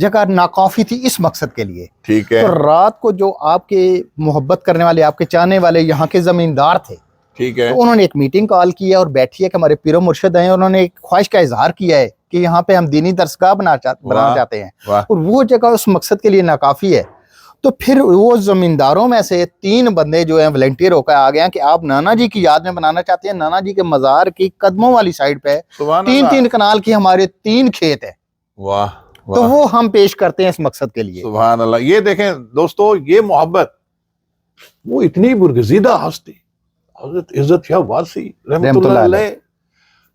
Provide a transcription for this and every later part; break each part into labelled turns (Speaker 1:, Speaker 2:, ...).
Speaker 1: جگہ ناکافی تھی اس مقصد کے لیے.
Speaker 2: ٹھیک ہے.
Speaker 1: تو رات کو جو آپ کے محبت کرنے والے، آپ کے چاہنے والے یہاں کے زمیندار تھے،
Speaker 2: ٹھیک ہے.
Speaker 1: تو انہوں نے ایک میٹنگ کال کی ہے اور بیٹھی ہے کہ ہمارے پیر و مرشد ہیں، انہوں نے ایک خواہش کا اظہار کیا ہے کہ یہاں پہ ہم دینی درسگاہ بنانا چاہتے ہیں، اور وہ جگہ اس مقصد کے لیے ناکافی ہے. تو پھر وہ زمینداروں میں سے 3 بندے جو ہیں والنٹیئر ہو کر آ گئے ہیں کہ آپ نانا جی کی یاد میں بنانا چاہتے ہیں. نانا جی کے مزار کی قدموں والی سائڈ پہ 3 کنال کی ہمارے 3 کھیت ہیں.
Speaker 2: واہ.
Speaker 1: تو وہ ہم پیش کرتے ہیں اس مقصد کے لیے.
Speaker 2: سبحان اللہ. یہ دیکھیں دوستو، یہ محبت، وہ اتنی برگزیدہ ہستی حضرت عزت شاہ وارثی رحمۃ اللہ علیہ،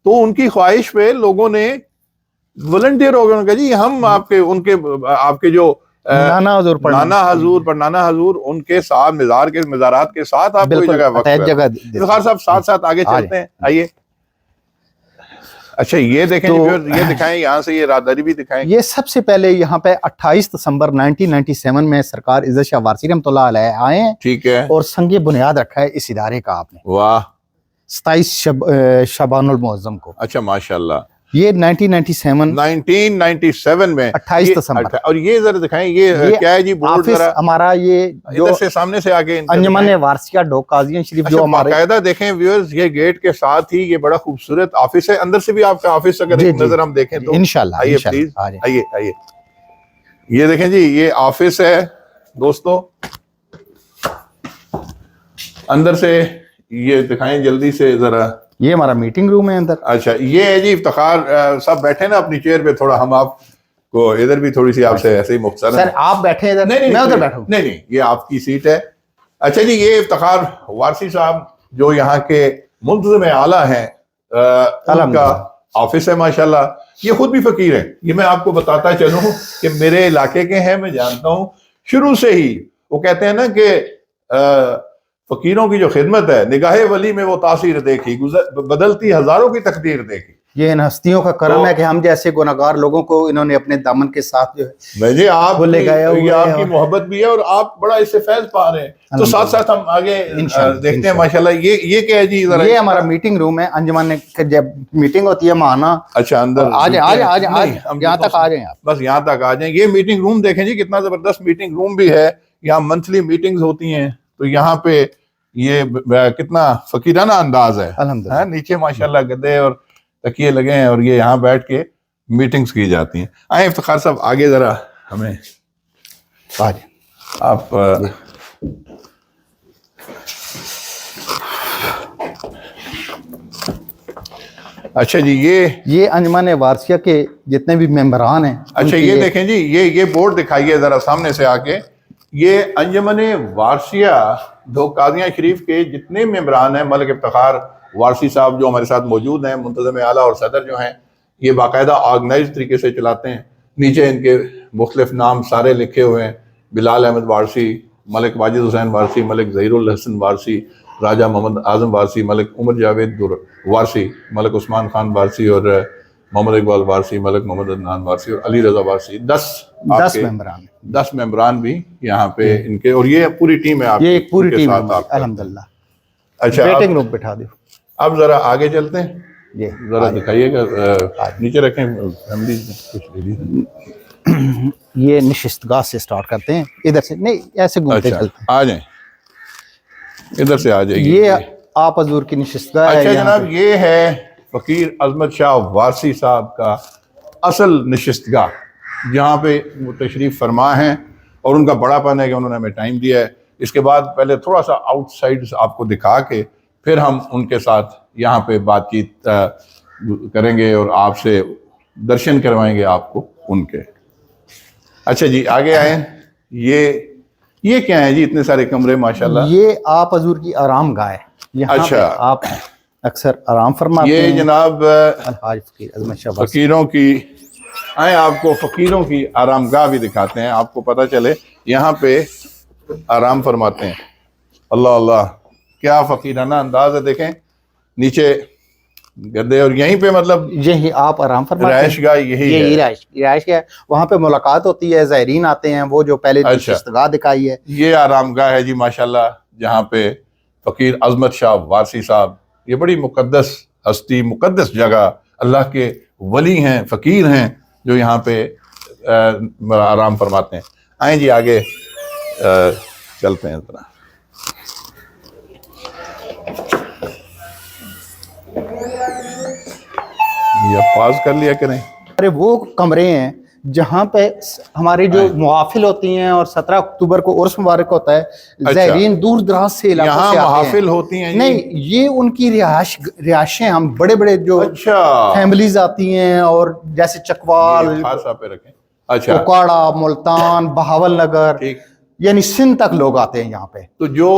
Speaker 2: تو ان کی خواہش پہ لوگوں نے والنٹیئر ہو گئے. جی ہم آپ کے جو
Speaker 1: نانا حضور
Speaker 2: نانا حضور ان کے ساتھ مزارات کے ساتھ آپ کو جگہ افتخار صاحب ساتھ آگے چلتے ہیں. آئیے. اچھا یہ دیکھیں، یہ دکھائیں یہاں سے، یہ راداری بھی دکھائیں.
Speaker 1: یہ سب سے پہلے یہاں پہ 28 دسمبر 1997 میں سرکار عزت شاہ وارثی رحمۃ اللہ علیہ آئے ہیں.
Speaker 2: ٹھیک ہے.
Speaker 1: اور سنگ بنیاد رکھا ہے اس ادارے کا آپ نے.
Speaker 2: واہ.
Speaker 1: 27 شعبان المعظم کو.
Speaker 2: اچھا ماشاء اللہ.
Speaker 1: یہ 1997
Speaker 2: میں
Speaker 1: 28 دسمبر.
Speaker 2: اور یہ ذرا دکھائیں، یہ کیا ہے جی بورڈ؟ ذرا
Speaker 1: ہمارا یہ
Speaker 2: ادھر سے سامنے سے آگے
Speaker 1: انجمن وارثیہ ڈوک قاضیان شریف جو ہمارے
Speaker 2: باقاعدہ دیکھیں ویورز، یہ گیٹ کے ساتھ ہی یہ بڑا خوبصورت آفس ہے. اندر سے بھی آپ کا آفس اگر ایک نظر ہم دیکھیں تو
Speaker 1: انشاءاللہ.
Speaker 2: آئیے پلیز، آئیے. یہ دیکھیں جی، یہ آفس ہے دوستو. اندر سے یہ دکھائیں جلدی سے ذرا.
Speaker 1: یہ ہمارا میٹنگ روم ہے اندر.
Speaker 2: اچھا یہ ہے جی افتخار صاحب بیٹھے نا اپنی چیئر پہ، تھوڑا ہم آپ کو ادھر بھی تھوڑی سی آپ سے ایسے ہی مختصر.
Speaker 1: سر آپ بیٹھے ادھر، میں ادھر بیٹھوں.
Speaker 2: نہیں، یہ آپ کی سیٹ ہے. اچھا جی، یہ افتخار وارثی صاحب جو یہاں کے منتظم اعلیٰ ہیں، ان کا آفس ہے ماشاءاللہ. یہ خود بھی فقیر ہیں. یہ میں آپ کو بتاتا چلوں کہ میرے علاقے کے ہیں، میں جانتا ہوں شروع سے ہی. وہ کہتے ہیں نا کہ فقیروں کی جو خدمت ہے، نگاہ ولی میں وہ تاثیر دیکھی، بدلتی ہزاروں کی تقدیر دیکھی.
Speaker 1: یہ ان ہستیوں کا کرم ہے کہ ہم جیسے گناہگار لوگوں کو انہوں نے اپنے دامن کے ساتھ جو ہے
Speaker 2: جی آپ کی محبت بھی ہے اور آپ بڑا اس سے فیض پا رہے ہیں. تو ساتھ ساتھ ہم آگے دیکھتے ہیں ماشاءاللہ. یہ کیا ہے جی؟
Speaker 1: یہ ہمارا میٹنگ روم ہے. انجمن جب میٹنگ ہوتی ہے ماہانہ.
Speaker 2: اچھا اندر
Speaker 1: یہاں تک آ جائیں آپ،
Speaker 2: بس یہاں تک آ جائیں. یہ میٹنگ روم دیکھیں جی، کتنا زبردست میٹنگ روم بھی ہے. یہاں منتھلی میٹنگز ہوتی ہیں، تو یہاں پہ یہ کتنا فقیرانہ انداز ہے.
Speaker 1: الحمدللہ.
Speaker 2: نیچے ماشاءاللہ گدے اور تکیے لگے ہیں اور یہ یہاں بیٹھ کے میٹنگز کی جاتی ہیں. آئیں افتخار صاحب آگے ذرا ہمیں آپ. اچھا جی،
Speaker 1: یہ انجمن وارثیہ کے جتنے بھی ممبران ہیں.
Speaker 2: اچھا یہ دیکھیں جی، یہ بورڈ دکھائیے ذرا سامنے سے آ کے. یہ انجمن وارثیہ ڈوک قاضیان شریف کے جتنے ممبران ہیں، ملک افتخار وارثی صاحب جو ہمارے ساتھ موجود ہیں، منتظم اعلیٰ اور صدر جو ہیں، یہ باقاعدہ آرگنائز طریقے سے چلاتے ہیں. نیچے ان کے مختلف نام سارے لکھے ہوئے ہیں: بلال احمد وارثی، ملک واجد حسین وارثی، ملک ظہیر الحسن وارثی، راجہ محمد اعظم وارثی، ملک عمر جاوید وارثی، ملک عثمان خان وارثی، اور محمد اقبال وارثی، ملک محمد عدنان وارثی اور علی رضا وارثی. 10 ممبران بھی یہاں پہ ان کے، اور یہ پوری ٹیم ہے.
Speaker 1: یہ ایک پوری ٹیم ہے الحمدللہ.
Speaker 2: اچھا
Speaker 1: میٹنگ روم بٹھا دو.
Speaker 2: اب ذرا آگے چلتے ہیں، ذرا دکھائیے گا. نیچے رکھیں فیملی کچھ لے.
Speaker 1: یہ نشستگاہ سے سٹارٹ کرتے ہیں، ادھر سے نہیں ایسے گھومتے چلتے ہیں.
Speaker 2: آ جائیں ادھر سے آ جائیے.
Speaker 1: یہ آپ حضور کی نشستگاہ ہے.
Speaker 2: اچھا جناب، یہ ہے فقیر عظمت شاہ وارثی صاحب کا اصل نشستگاہ، جہاں پہ وہ تشریف فرما ہیں، اور ان کا بڑا پن ہے کہ انہوں نے ہمیں ٹائم دیا ہے. اس کے بعد پہلے تھوڑا سا آؤٹ سائڈ آپ کو دکھا کے پھر ہم ان کے ساتھ یہاں پہ بات چیت کریں گے اور آپ سے درشن کروائیں گے آپ کو ان کے. اچھا جی آگے آئیں. یہ کیا ہے جی؟ اتنے سارے کمرے ماشاءاللہ.
Speaker 1: یہ آپ حضور کی آرام گاہ ہے. یہاں پہ آپ اکثر آرام فرماتے ہیں.
Speaker 2: یہ جناب فقیروں کی، آئیں آپ کو فقیروں کی آرام گاہ بھی دکھاتے ہیں، آپ کو پتہ چلے یہاں پہ آرام فرماتے ہیں. اللہ اللہ، کیا فقیرانہ انداز ہے. دیکھیں نیچے گدے، اور یہیں پہ مطلب
Speaker 1: یہی آپ آرام فرماتے ہیں.
Speaker 2: رہائش گاہ یہی
Speaker 1: رہائش گاہ. وہاں پہ ملاقات ہوتی ہے، زائرین آتے ہیں، وہ جو پہلے نشستگاہ دکھائی ہے.
Speaker 2: یہ آرام گاہ ہے جی ماشاءاللہ، جہاں پہ فقیر عظمت شاہ وارثی صاحب، یہ بڑی مقدس ہستی، مقدس جگہ، اللہ کے ولی ہیں، فقیر ہیں، جو یہاں پہ آرام فرماتے ہیں. آئیں جی آگے چلتے ہیں ذرا. یہ پاز کر لیا کہ نہیں؟
Speaker 1: ارے وہ کمرے ہیں جہاں پہ ہماری جو محافل ہوتی ہیں اور 17 اکتوبر کو عرس مبارک ہوتا ہے، زائرین دور دراز سے علاقوں
Speaker 2: یہاں
Speaker 1: سے آتے ہیں.
Speaker 2: محافل ہوتی ہیں؟
Speaker 1: نہیں، یہ ان کی رہائشیں. ہم بڑے بڑے جو
Speaker 2: اچھا
Speaker 1: فیملیز آتی ہیں، اور جیسے چکوال،
Speaker 2: خاص آپ پہ رکھیں. اچھا
Speaker 1: کوکاڑا، ملتان، بہاول نگر،
Speaker 2: ٹھیک.
Speaker 1: یعنی سندھ تک لوگ آتے ہیں یہاں پہ.
Speaker 2: تو جو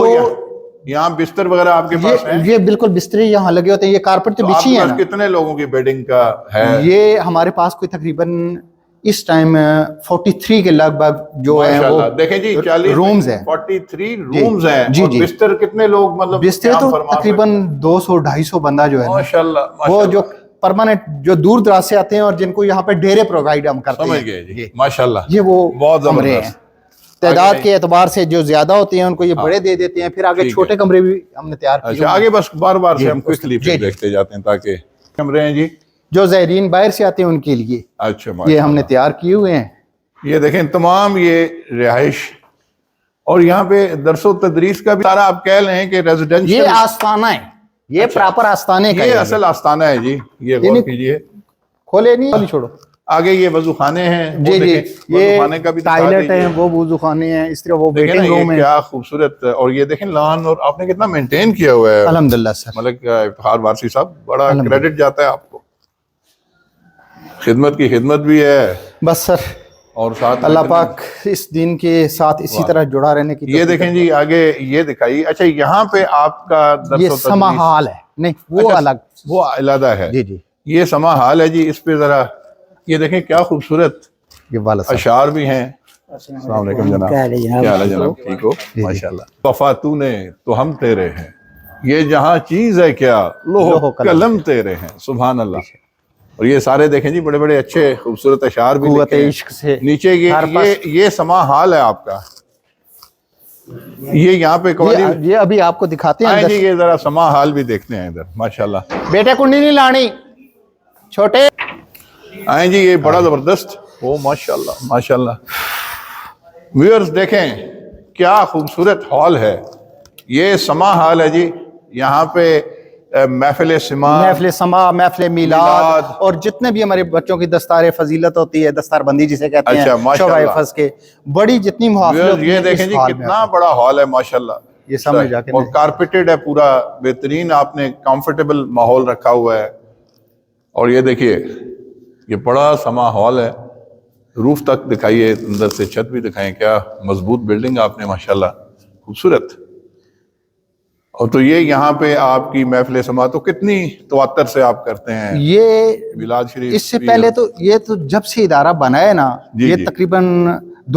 Speaker 2: یہاں بستر وغیرہ آپ کے پاس ہیں؟
Speaker 1: یہ بالکل بسترے یہاں لگے ہوتے ہیں. یہ کارپٹ تو بچھی ہیں نا.
Speaker 2: کتنے لوگوں کی بیڈنگ کا ہے
Speaker 1: یہ ہمارے پاس کوئی تقریباً اس ٹائم 43 کے لگ بھگ جو ہے وہ
Speaker 2: دیکھیں جی 40
Speaker 1: رومز ہیں.
Speaker 2: 43 رومز ہیں.
Speaker 1: جی
Speaker 2: اور
Speaker 1: جی.
Speaker 2: بستر کتنے لوگ مطلب
Speaker 1: بسترے تو تقریباً 200-250 بندہ جو ہے نا،
Speaker 2: ماشاءاللہ
Speaker 1: وہ جو پرماننٹ جو دور دراز سے آتے ہیں اور جن کو یہاں پہ ڈیرے پرووائڈ ہم کرتے ہیں.
Speaker 2: سمجھ گئے جی ماشاءاللہ.
Speaker 1: یہ وہ
Speaker 2: بہت
Speaker 1: کمرے ہیں. تعداد کے اعتبار سے جو زیادہ ہوتے ہیں ان کو یہ بڑے دے دیتے ہیں. پھر آگے چھوٹے کمرے بھی ہم نے تیار کیے.
Speaker 2: اچھا آگے بس بار بار سے ہم کوئکلی دیکھتے جاتے ہیں تاکہ کمرے ہیں جی
Speaker 1: جو زائرین باہر سے آتے ہیں ان کے لیے.
Speaker 2: اچھا
Speaker 1: یہ ہم نے تیار کیے ہوئے ہیں.
Speaker 2: یہ دیکھیں تمام یہ رہائش، اور یہاں پہ درس و تدریس کا بھی سارا آپ کہہ لیں کہ ریزیڈنشل.
Speaker 1: یہ آستانہ ہے، یہ پراپر آستانے کا.
Speaker 2: یہ اصل آستانہ ہے جی. یہ غور کیجئے.
Speaker 1: کھولے نہیں چھوڑو.
Speaker 2: آگے یہ وضو خانے ہیں.
Speaker 1: جی جی.
Speaker 2: یہ خانے کا بھی
Speaker 1: ٹائلٹ ہیں، وہ وضو خانے ہیں. اس طرح وہ ویٹنگ روم ہے.
Speaker 2: کیا خوبصورت. اور یہ دیکھیں لان، اور آپ نے کتنا مینٹین کیا ہوا ہے.
Speaker 1: الحمدللہ سر.
Speaker 2: ملک افتخار وارثی صاحب، بڑا کریڈٹ جاتا ہے آپ کو. خدمت کی خدمت بھی ہے
Speaker 1: بس سر.
Speaker 2: اور ساتھ
Speaker 1: اللہ پاک اس دین کے ساتھ اسی طرح جڑا رہنے کی.
Speaker 2: یہ دیکھیں جی آگے یہ دکھائیے. اچھا یہاں پہ آپ کا درس
Speaker 1: یہ
Speaker 2: و
Speaker 1: سما حال ہے. نہیں وہ الگ،
Speaker 2: وہ علیحدہ ہے.
Speaker 1: جی جی.
Speaker 2: یہ سما حال ہے جی. اس پہ ذرا یہ دیکھیں کیا خوبصورت
Speaker 1: یہ والا
Speaker 2: اشعار بھی ہیں. السلام علیکم جناب. کیا حال ہے جناب؟ ٹھیک ہو؟ ماشاءاللہ. وفا تو نے تو ہم تیرے ہیں، یہ جہاں چیز ہے کیا لوح قلم تیرے ہیں. سبحان اللہ. اور یہ سارے دیکھیں جی بڑے بڑے اچھے خوبصورت اشعار بھی
Speaker 1: قوت
Speaker 2: لکھے ہیں.
Speaker 1: عشق سے
Speaker 2: نیچے یہ سما حال ہے آپ کا. یہ یہاں پہ
Speaker 1: یہ ابھی آپ کو دکھاتے ہیں.
Speaker 2: جی یہ ذرا سما حال بھی دیکھتے ہیں ادھر. ماشاءاللہ.
Speaker 1: بیٹے کنڈی نہیں لانی چھوٹے.
Speaker 2: آئیں جی یہ بڑا زبردست. او ماشاءاللہ ماشاءاللہ. ویورز دیکھیں کیا خوبصورت ہال ہے. یہ سما ہال ہے جی. یہاں پہ محفل
Speaker 1: سما، محفل میلاد، اور جتنے بھی ہمارے بچوں کی دستار فضیلت ہوتی ہے، دستار بندی جسے کہتے ہیں، شعبہ حفظ کے بڑی جتنی محافل ہوتی ہیں.
Speaker 2: یہ دیکھیں جی کتنا بڑا ہال ہے ماشاءاللہ.
Speaker 1: یہ سمجھ جا کے
Speaker 2: اور کارپیٹڈ ہے پورا بہترین. آپ نے کمفرٹیبل ماحول رکھا ہوا ہے. اور یہ دیکھیے یہ بڑا سما ہال ہے. روف تک دکھائیے، اندر سے چھت بھی دکھائیں. کیا مضبوط بلڈنگ آپ نے ماشاءاللہ. خوبصورت. اور تو یہ یہاں پہ آپ کی محفل سما تو کتنی تواتر سے آپ کرتے ہیں؟
Speaker 1: یہ
Speaker 2: میلاد شریف
Speaker 1: اس سے پہلے تو یہ تو جب سے ادارہ بنا ہے نا، یہ تقریباً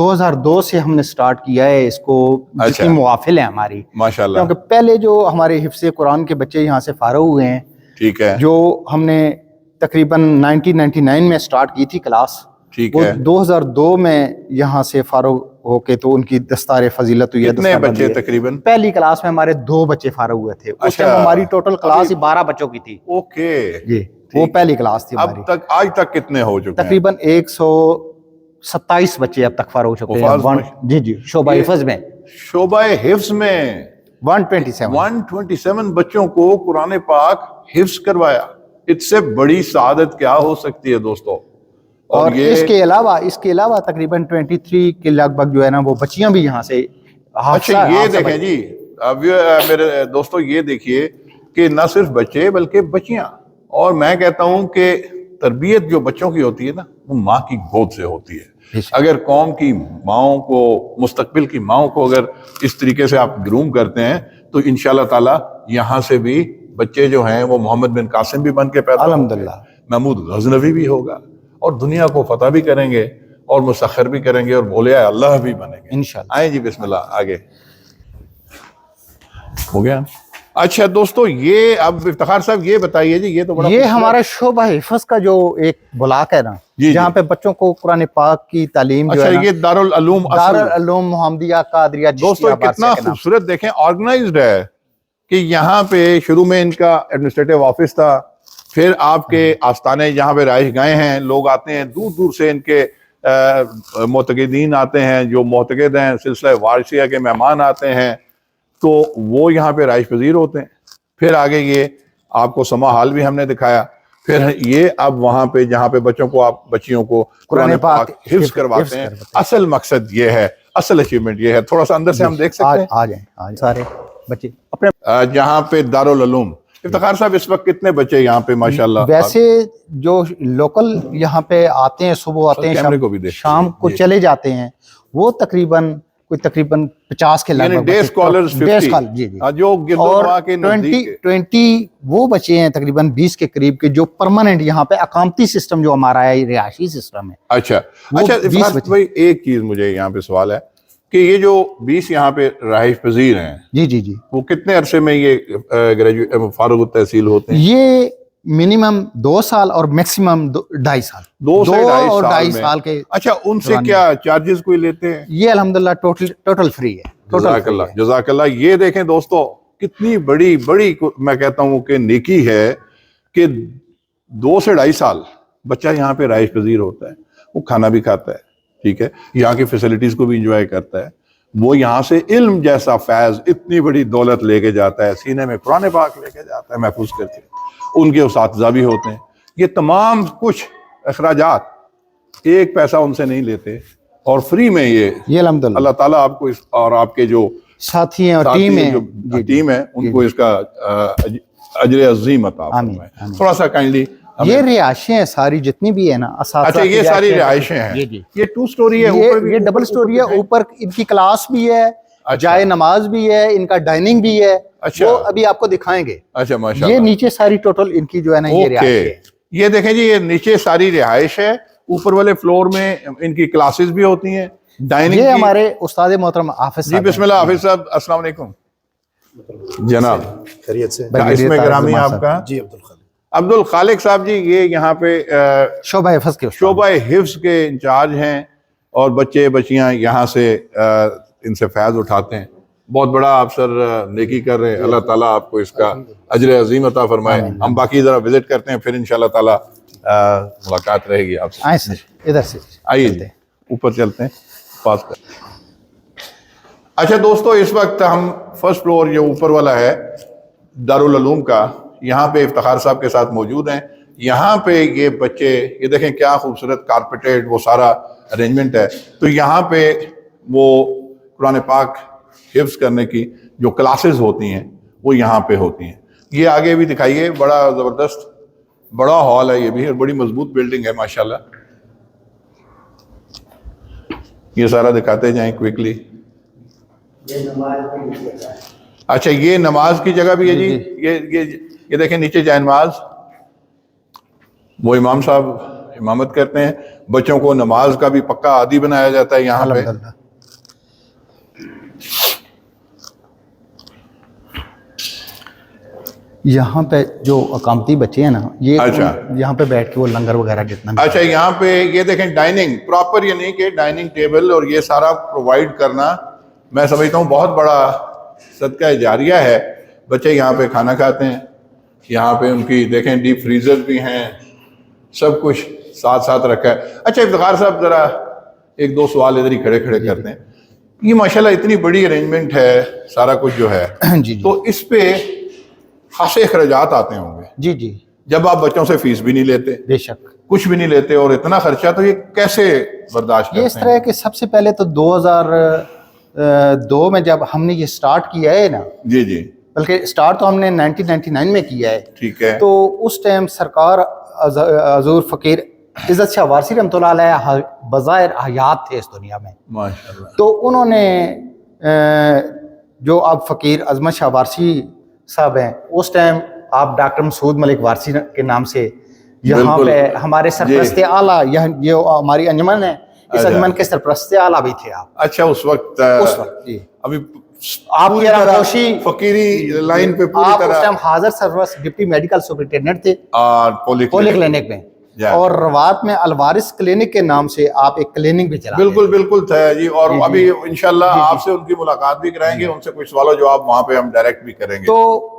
Speaker 1: 2002 سے ہم نے سٹارٹ کیا ہے اس کو. جتنی محافل ہیں ہماری
Speaker 2: ماشاءاللہ.
Speaker 1: کیونکہ پہلے جو ہمارے حفظ قرآن کے بچے یہاں سے فارغ ہوئے ہیں،
Speaker 2: ٹھیک ہے،
Speaker 1: جو ہم نے تقریباً 1999 میں سٹارٹ کی تھی کلاس،
Speaker 2: ٹھیک
Speaker 1: وہ
Speaker 2: ہے،
Speaker 1: 2002 میں یہاں سے فارغ ہو کے تو ان کی دستار فضیلت ہوئی ہے.
Speaker 2: کتنے بچے تقریباً؟
Speaker 1: پہلی کلاس میں ہمارے 2 بچے فارغ ہوئے تھے. اس ٹائم ہماری ٹوٹل کلاس ہی 12 بچوں کی تھی.
Speaker 2: اوکے
Speaker 1: جی وہ پہلی کلاس تھی
Speaker 2: اب
Speaker 1: ہماری.
Speaker 2: تک آج تک کتنے ہو چکے ہیں؟
Speaker 1: تقریباً 127 بچے اب تک فارغ ہو چکے ہیں. جی جی شعبہ حفظ میں.
Speaker 2: شعبہ حفظ میں 127 بچوں کو قرآن پاک حفظ کروایا. اس سے بڑی سعادت کیا ہو سکتی ہے دوستو.
Speaker 1: اور اس کے علاوہ تقریباً 23 کے لگ بھگ جو ہے نا وہ بچیاں بھی یہاں سے.
Speaker 2: اچھا یہ دیکھیں جی میرے دوستو، یہ دیکھیے کہ نہ صرف بچے بلکہ بچیاں. اور میں کہتا ہوں کہ تربیت جو بچوں کی ہوتی ہے نا، وہ ماں کی گود سے ہوتی ہے. اگر قوم کی ماؤں کو، مستقبل کی ماؤں کو اگر اس طریقے سے آپ گروم کرتے ہیں تو انشاءاللہ تعالی یہاں سے بھی بچے جو ہیں وہ محمد بن قاسم بھی بن کے پیدا ہوں گے،
Speaker 1: الحمدللہ
Speaker 2: محمود غزنوی بھی ہوگا، اور دنیا کو فتح بھی کریں گے اور مسخر بھی کریں گے اور اولیاء اللہ بھی بنیں گے
Speaker 1: انشاءاللہ.
Speaker 2: آئیں جی بسم اللہ آگے. ہو گیا. اچھا دوستو یہ اب افتخار صاحب یہ بتائیے جی، یہ تو بڑا
Speaker 1: یہ ہمارا شعبہ حفظ کا جو ایک بلاک ہے نا، جہاں پہ بچوں کو قرآن پاک کی تعلیم جو ہے نا،
Speaker 2: یہ
Speaker 1: دارالعلوم محمدیہ قادریہ
Speaker 2: دوستو کتنا خوبصورت دیکھیں آرگنائزڈ ہے. کہ یہاں پہ شروع میں ان کا ایڈمنسٹریٹو آفس تھا، پھر آپ کے آستانے جہاں پہ رہائش گاہیں ہیں، لوگ آتے ہیں دور دور سے ان کے معتقدین آتے ہیں, جو معتقد ہیں, سلسلہ وارثیہ کے مہمان آتے ہیں, تو وہ یہاں پہ رہائش پذیر ہوتے ہیں. پھر آگے یہ آپ کو سما حال بھی ہم نے دکھایا. پھر یہ اب وہاں پہ جہاں پہ بچوں کو آپ بچیوں کو قرآن پاک حفظ کرواتے ہیں, اصل مقصد یہ ہے, اصل اچیومنٹ یہ ہے. تھوڑا سا اندر سے ہم دیکھ سکتے ہیں.
Speaker 1: آ جائیں سارے بچے اپنے.
Speaker 2: جہاں پہ دارالعلوم, افتخار صاحب اس وقت کتنے بچے یہاں پہ ماشاءاللہ؟
Speaker 1: ویسے جو لوکل یہاں پہ آتے ہیں, صبح آتے ہیں, شام کو چلے جاتے ہیں, وہ تقریباً 50 کے لگ بھگ
Speaker 2: ڈے اسکالرز 50 جو گردنوا کے نزدیک
Speaker 1: 20 وہ بچے ہیں تقریباً 20 کے قریب کے جو پرماننٹ یہاں پہ اقامتی سسٹم جو ہمارا ہے, رہائشی سسٹم ہے.
Speaker 2: اچھا بھائی, ایک چیز مجھے یہاں پہ سوال ہے کہ یہ جو 20 یہاں پہ رہائش پذیر ہیں,
Speaker 1: جی
Speaker 2: وہ کتنے عرصے میں یہ فارغ التحصیل ہوتے ہیں؟
Speaker 1: یہ منیمم 2 سال اور میکسیمم 2.5 سال.
Speaker 2: 2 سے
Speaker 1: 2.5 سال کے.
Speaker 2: اچھا, ان سے کیا چارجز کوئی لیتے ہیں؟
Speaker 1: یہ الحمدللہ ٹوٹل فری ہے.
Speaker 2: جزاک اللہ. یہ دیکھیں دوستو, کتنی بڑی میں کہتا ہوں کہ نیکی ہے کہ 2 سے 2.5 سال بچہ یہاں پہ رہائش پذیر ہوتا ہے. وہ کھانا بھی کھاتا ہے, ٹھیک ہے, یہاں کی فیسلٹیز کو بھی انجوائے کرتا ہے. وہ یہاں سے علم جیسا فیض, اتنی بڑی دولت لے کے جاتا ہے, سینے میں قرآن پاک لے کے جاتا ہے محفوظ کر کے. ان کے اساتذہ بھی ہوتے ہیں. یہ تمام کچھ اخراجات 1 پیسہ ان سے نہیں لیتے, اور فری میں یہ
Speaker 1: الحمدللہ
Speaker 2: اللہ تعالیٰ آپ کو اور آپ کے جو
Speaker 1: ساتھی ہیں اور
Speaker 2: ٹیم ہے ان کو اس کا اجر عظیم عطا فرمائے. تھوڑا سا کائنڈلی.
Speaker 1: یہ رہائشیں ہیں ساری جتنی بھی ہے نا.
Speaker 2: اچھا, یہ ساری رہائشیں ہیں. یہ 2 سٹوری ہے,
Speaker 1: یہ ڈبل سٹوری ہے. اوپر ان کی کلاس بھی ہے, جائے نماز بھی ہے, ان کا ڈائننگ بھی ہے. وہ ابھی آپ کو دکھائیں گے.
Speaker 2: اچھا ماشاءاللہ.
Speaker 1: یہ نیچے ساری ٹوٹل ان کی جو ہے نا یہ رہائش ہے.
Speaker 2: یہ دیکھیں جی, یہ نیچے ساری رہائش ہے, اوپر والے فلور میں ان کی کلاسز بھی ہوتی ہیں, ڈائننگ.
Speaker 1: یہ ہمارے استاد محترم حافظ
Speaker 2: صاحب. جی بسم اللہ حافظ صاحب, السلام علیکم جناب.
Speaker 3: خیریت سے.
Speaker 2: اس میں گرامی آپ کا؟
Speaker 3: جی
Speaker 2: عبد الخالق صاحب جی. یہ یہاں پہ
Speaker 1: شعبہ
Speaker 2: حفظ کے انچارج ہیں, اور بچے بچیاں یہاں سے ان سے فیض اٹھاتے ہیں. بہت بڑا آپ سر نیکی کر رہے ہیں. اللہ تعالیٰ آپ کو اس کا اجر عظیم عطا فرمائے. ہم باقی ذرا وزٹ کرتے ہیں, پھر انشاءاللہ تعالیٰ ملاقات رہے گی آپ سے.
Speaker 1: ادھر سے
Speaker 2: آئیے اوپر چلتے ہیں, پاس کر. اچھا دوستو, اس وقت ہم فرسٹ فلور جو اوپر والا ہے دارالعلوم کا, یہاں پہ افتخار صاحب کے ساتھ موجود ہیں. یہاں پہ یہ بچے, یہ دیکھیں کیا خوبصورت کارپیٹڈ وہ سارا ارینجمنٹ ہے. تو یہاں پہ وہ قرآن پاک حفظ کرنے کی جو کلاسز ہوتی ہیں وہ یہاں پہ ہوتی ہیں. یہ آگے بھی دکھائیے, بڑا زبردست بڑا ہال ہے یہ بھی, اور بڑی مضبوط بلڈنگ ہے ماشاءاللہ. یہ سارا دکھاتے جائیں کوئکلی. اچھا, یہ نماز کی جگہ بھی ہے جی. یہ دیکھیں نیچے جائے نماز, وہ امام صاحب امامت کرتے ہیں. بچوں کو نماز کا بھی پکا عادی بنایا جاتا ہے یہاں پہ.
Speaker 1: یہاں پہ جو اقامتی بچے ہیں نا, یہ یہاں پہ بیٹھ کے وہ لنگر وغیرہ جتنا.
Speaker 2: اچھا, یہاں پہ یہ دیکھیں ڈائننگ پراپر, یہ نہیں کہ ڈائننگ ٹیبل اور یہ سارا پرووائڈ کرنا, میں سمجھتا ہوں بہت بڑا صدقہ جاریہ ہے. بچے یہاں پہ کھانا کھاتے ہیں, یہاں پہ ان کی دیکھیں ڈیپ فریزر بھی ہیں, سب کچھ ساتھ رکھا ہے. اچھا افتخار صاحب, ذرا 1-2 سوال ادھر ہی کھڑے کرتے ہیں. یہ ماشاءاللہ اتنی بڑی ارینجمنٹ ہے, سارا کچھ جو ہے, تو اس پہ خاصے اخراجات آتے ہوں گے. جی. جب آپ بچوں سے فیس بھی نہیں لیتے,
Speaker 1: بے شک
Speaker 2: کچھ بھی نہیں لیتے, اور اتنا خرچہ, تو یہ کیسے برداشت کرتے ہیں؟
Speaker 1: یہ اس طرح ہے کہ سب سے پہلے تو 2002 میں جب ہم نے یہ سٹارٹ کیا ہے نا,
Speaker 2: جی
Speaker 1: بلکہ سٹارٹ تو ہم نے 1999 میں کیا ہے,
Speaker 2: ٹھیک ہے.
Speaker 1: تو اس ٹائم سرکار حضور فقیر عزت شاہ وارثی رحمۃ اللہ علیہ بظاہر حیات تھے اس دنیا میں
Speaker 2: ماشاءاللہ.
Speaker 1: تو انہوں نے جو اب فقیر عظمت شاہ وارثی صاحب ہیں, اس ٹائم آپ ڈاکٹر مسعود ملک وارثی کے نام سے یہاں پہ ہمارے سرپرست اعلیٰ, یہ ہماری انجمن ہے, اس انجمن کے سرپرست اعلیٰ بھی تھے آپ.
Speaker 2: اچھا, اس وقت
Speaker 1: جی,
Speaker 2: ابھی
Speaker 1: آپ
Speaker 2: فقیری لائن پہ پوری
Speaker 1: آپ
Speaker 2: طرح
Speaker 1: اس ٹائم حاضر سروس ڈپٹی میڈیکل سپرنٹینڈنٹ تھے
Speaker 2: پولی
Speaker 1: کلینک میں, اور روات میں الوارث کلینک کے نام سے آپ ایک کلینک بھی چلا.
Speaker 2: بالکل تھا جی. اور ابھی انشاءاللہ آپ سے ان کی ملاقات بھی کرائیں گے, ان سے کچھ سوال و جواب وہاں پہ ہم ڈائریکٹ بھی کریں گے.
Speaker 1: تو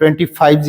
Speaker 1: 25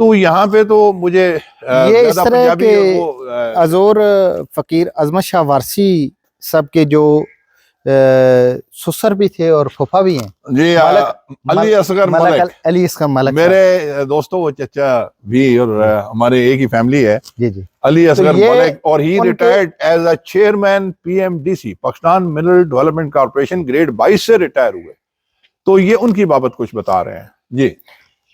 Speaker 2: تو یہاں پہ تو مجھے
Speaker 1: یہ اس
Speaker 2: زیادہ
Speaker 1: طرح
Speaker 2: پنجابی
Speaker 1: کے
Speaker 2: وہ
Speaker 1: حضور فقیر عظمت شاہ وارسی صاحب کے جو سسر بھی تھے اور پھوپھا بھی ہیں،
Speaker 2: جی علی اصغر ملک،
Speaker 1: علی اصغر ملک
Speaker 2: میرے دوستوں وہ چچا بھی اور ہمارے ایک ہی فیملی ہے،
Speaker 1: جی جی،
Speaker 2: علی اصغر
Speaker 1: یہ
Speaker 2: ملک، اور ہی
Speaker 1: ان کے-
Speaker 2: retired as a chairman P M D C Pakistan mineral development corporation grade 22 سے ریٹائر ہوئے. تو یہ ان کی بابت کچھ بتا رہے ہیں. جی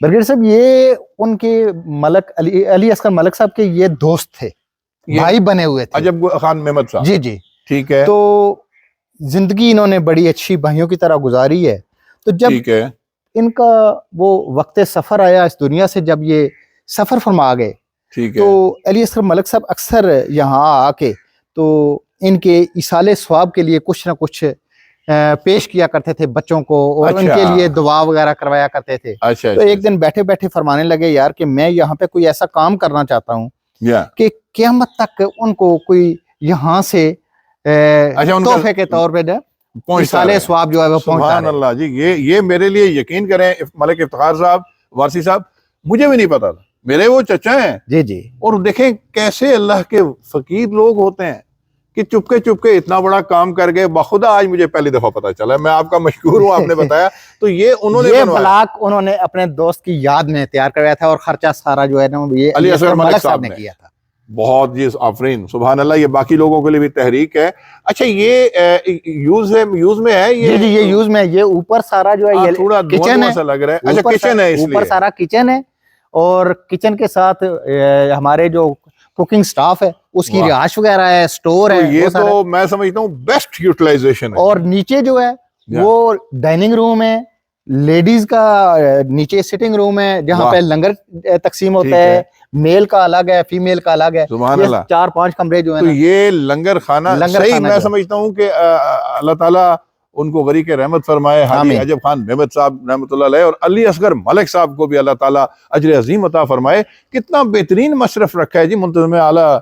Speaker 1: برگیڈ صاحب، یہ ان کے ملک علی اصغر ملک صاحب کے یہ دوست تھے،
Speaker 2: یہ
Speaker 1: بھائی بنے ہوئے تھے.
Speaker 2: عجب خان محمد صاحب،
Speaker 1: جی جی،
Speaker 2: ٹھیک ہے،
Speaker 1: تو زندگی انہوں نے بڑی اچھی بھائیوں کی طرح گزاری ہے. تو جب
Speaker 2: ٹھیک ہے،
Speaker 1: ان کا وہ وقت سفر آیا اس دنیا سے، جب یہ سفر فرما گئے،
Speaker 2: ٹھیک
Speaker 1: تو
Speaker 2: ہے،
Speaker 1: علی اصغر ملک صاحب اکثر یہاں آ کے تو ان کے ایصال ثواب کے لیے کچھ نہ کچھ پیش کیا کرتے تھے بچوں کو، اور ان کے
Speaker 2: اچھا
Speaker 1: لیے دعا وغیرہ کروایا کرتے تھے.
Speaker 2: اچھا
Speaker 1: تو ایک دن بیٹھے بیٹھے فرمانے لگے، یار کہ میں یہاں پہ کوئی ایسا کام کرنا چاہتا ہوں کہ قیامت تک ان کو کوئی یہاں سے تحفے کے طور پہ ایصال ثواب جو ہے وہ پہنچتا
Speaker 2: سبحان
Speaker 1: رہے.
Speaker 2: اللہ. جی یہ میرے لیے یقین کریں ملک افتخار صاحب وارسی صاحب، مجھے بھی نہیں پتا تھا، میرے وہ چچا ہیں.
Speaker 1: جی جی،
Speaker 2: اور دیکھیں کیسے اللہ کے فقیر لوگ ہوتے ہیں کہ چپکے چپکے اتنا بڑا کام کر گئے. بخدا آج مجھے پہلی دفعہ پتا چلا، میں آپ کا مشکور ہوں، آپ نے بتایا. تو یہ انہوں نے
Speaker 1: یہ
Speaker 2: بنوایا،
Speaker 1: بلاک انہوں نے اپنے دوست کی یاد میں تیار کروایا تھا، اور خرچہ سارا جو ہے نا یہ
Speaker 2: علی اصغر ملک
Speaker 1: صاحب نے
Speaker 2: نے
Speaker 1: کیا تھا.
Speaker 2: بہت جی آفرین، سبحان اللہ. یہ باقی لوگوں کے لیے بھی تحریک ہے. اچھا یہ یوز میں ہے
Speaker 1: جی جی، یہ یوز میں، یہ اوپر سارا جو ہے یہ
Speaker 2: تھوڑا
Speaker 1: کچن ہے،
Speaker 2: ایسا لگ رہا ہے. اچھا کچن ہے، اس
Speaker 1: اوپر
Speaker 2: لیے
Speaker 1: سارا کچن ہے، اور کچن کے ساتھ ہمارے جو کوکنگ سٹاف ہے اس کی رہائش وغیرہ ہے، سٹور ہے.
Speaker 2: یہ تو میں سمجھتا ہوں بیسٹ یوٹیلائزیشن ہے.
Speaker 1: اور نیچے جو ہے وہ ڈائننگ روم ہے، لیڈیز کا نیچے سٹنگ روم ہے جہاں پہ لنگر تقسیم ہوتا ہے. میل کا الگ ہے، فیمیل کا الگ ہے.
Speaker 2: سبحان اللہ.
Speaker 1: 4-5 کمرے جو ہیں
Speaker 2: تو یہ لنگر خانہ صحیح میں
Speaker 1: جو
Speaker 2: سمجھتا ہوں کہ اللہ تعالیٰ ان کو غریق رحمت فرمائے. حاجی عجب خان محمد صاحب رحمۃ اللہ علیہ اور علی اصغر ملک صاحب کو بھی اللہ تعالیٰ اجر عظیم عطا فرمائے. کتنا بہترین مشرف رکھا ہے جی منتظم اعلیٰ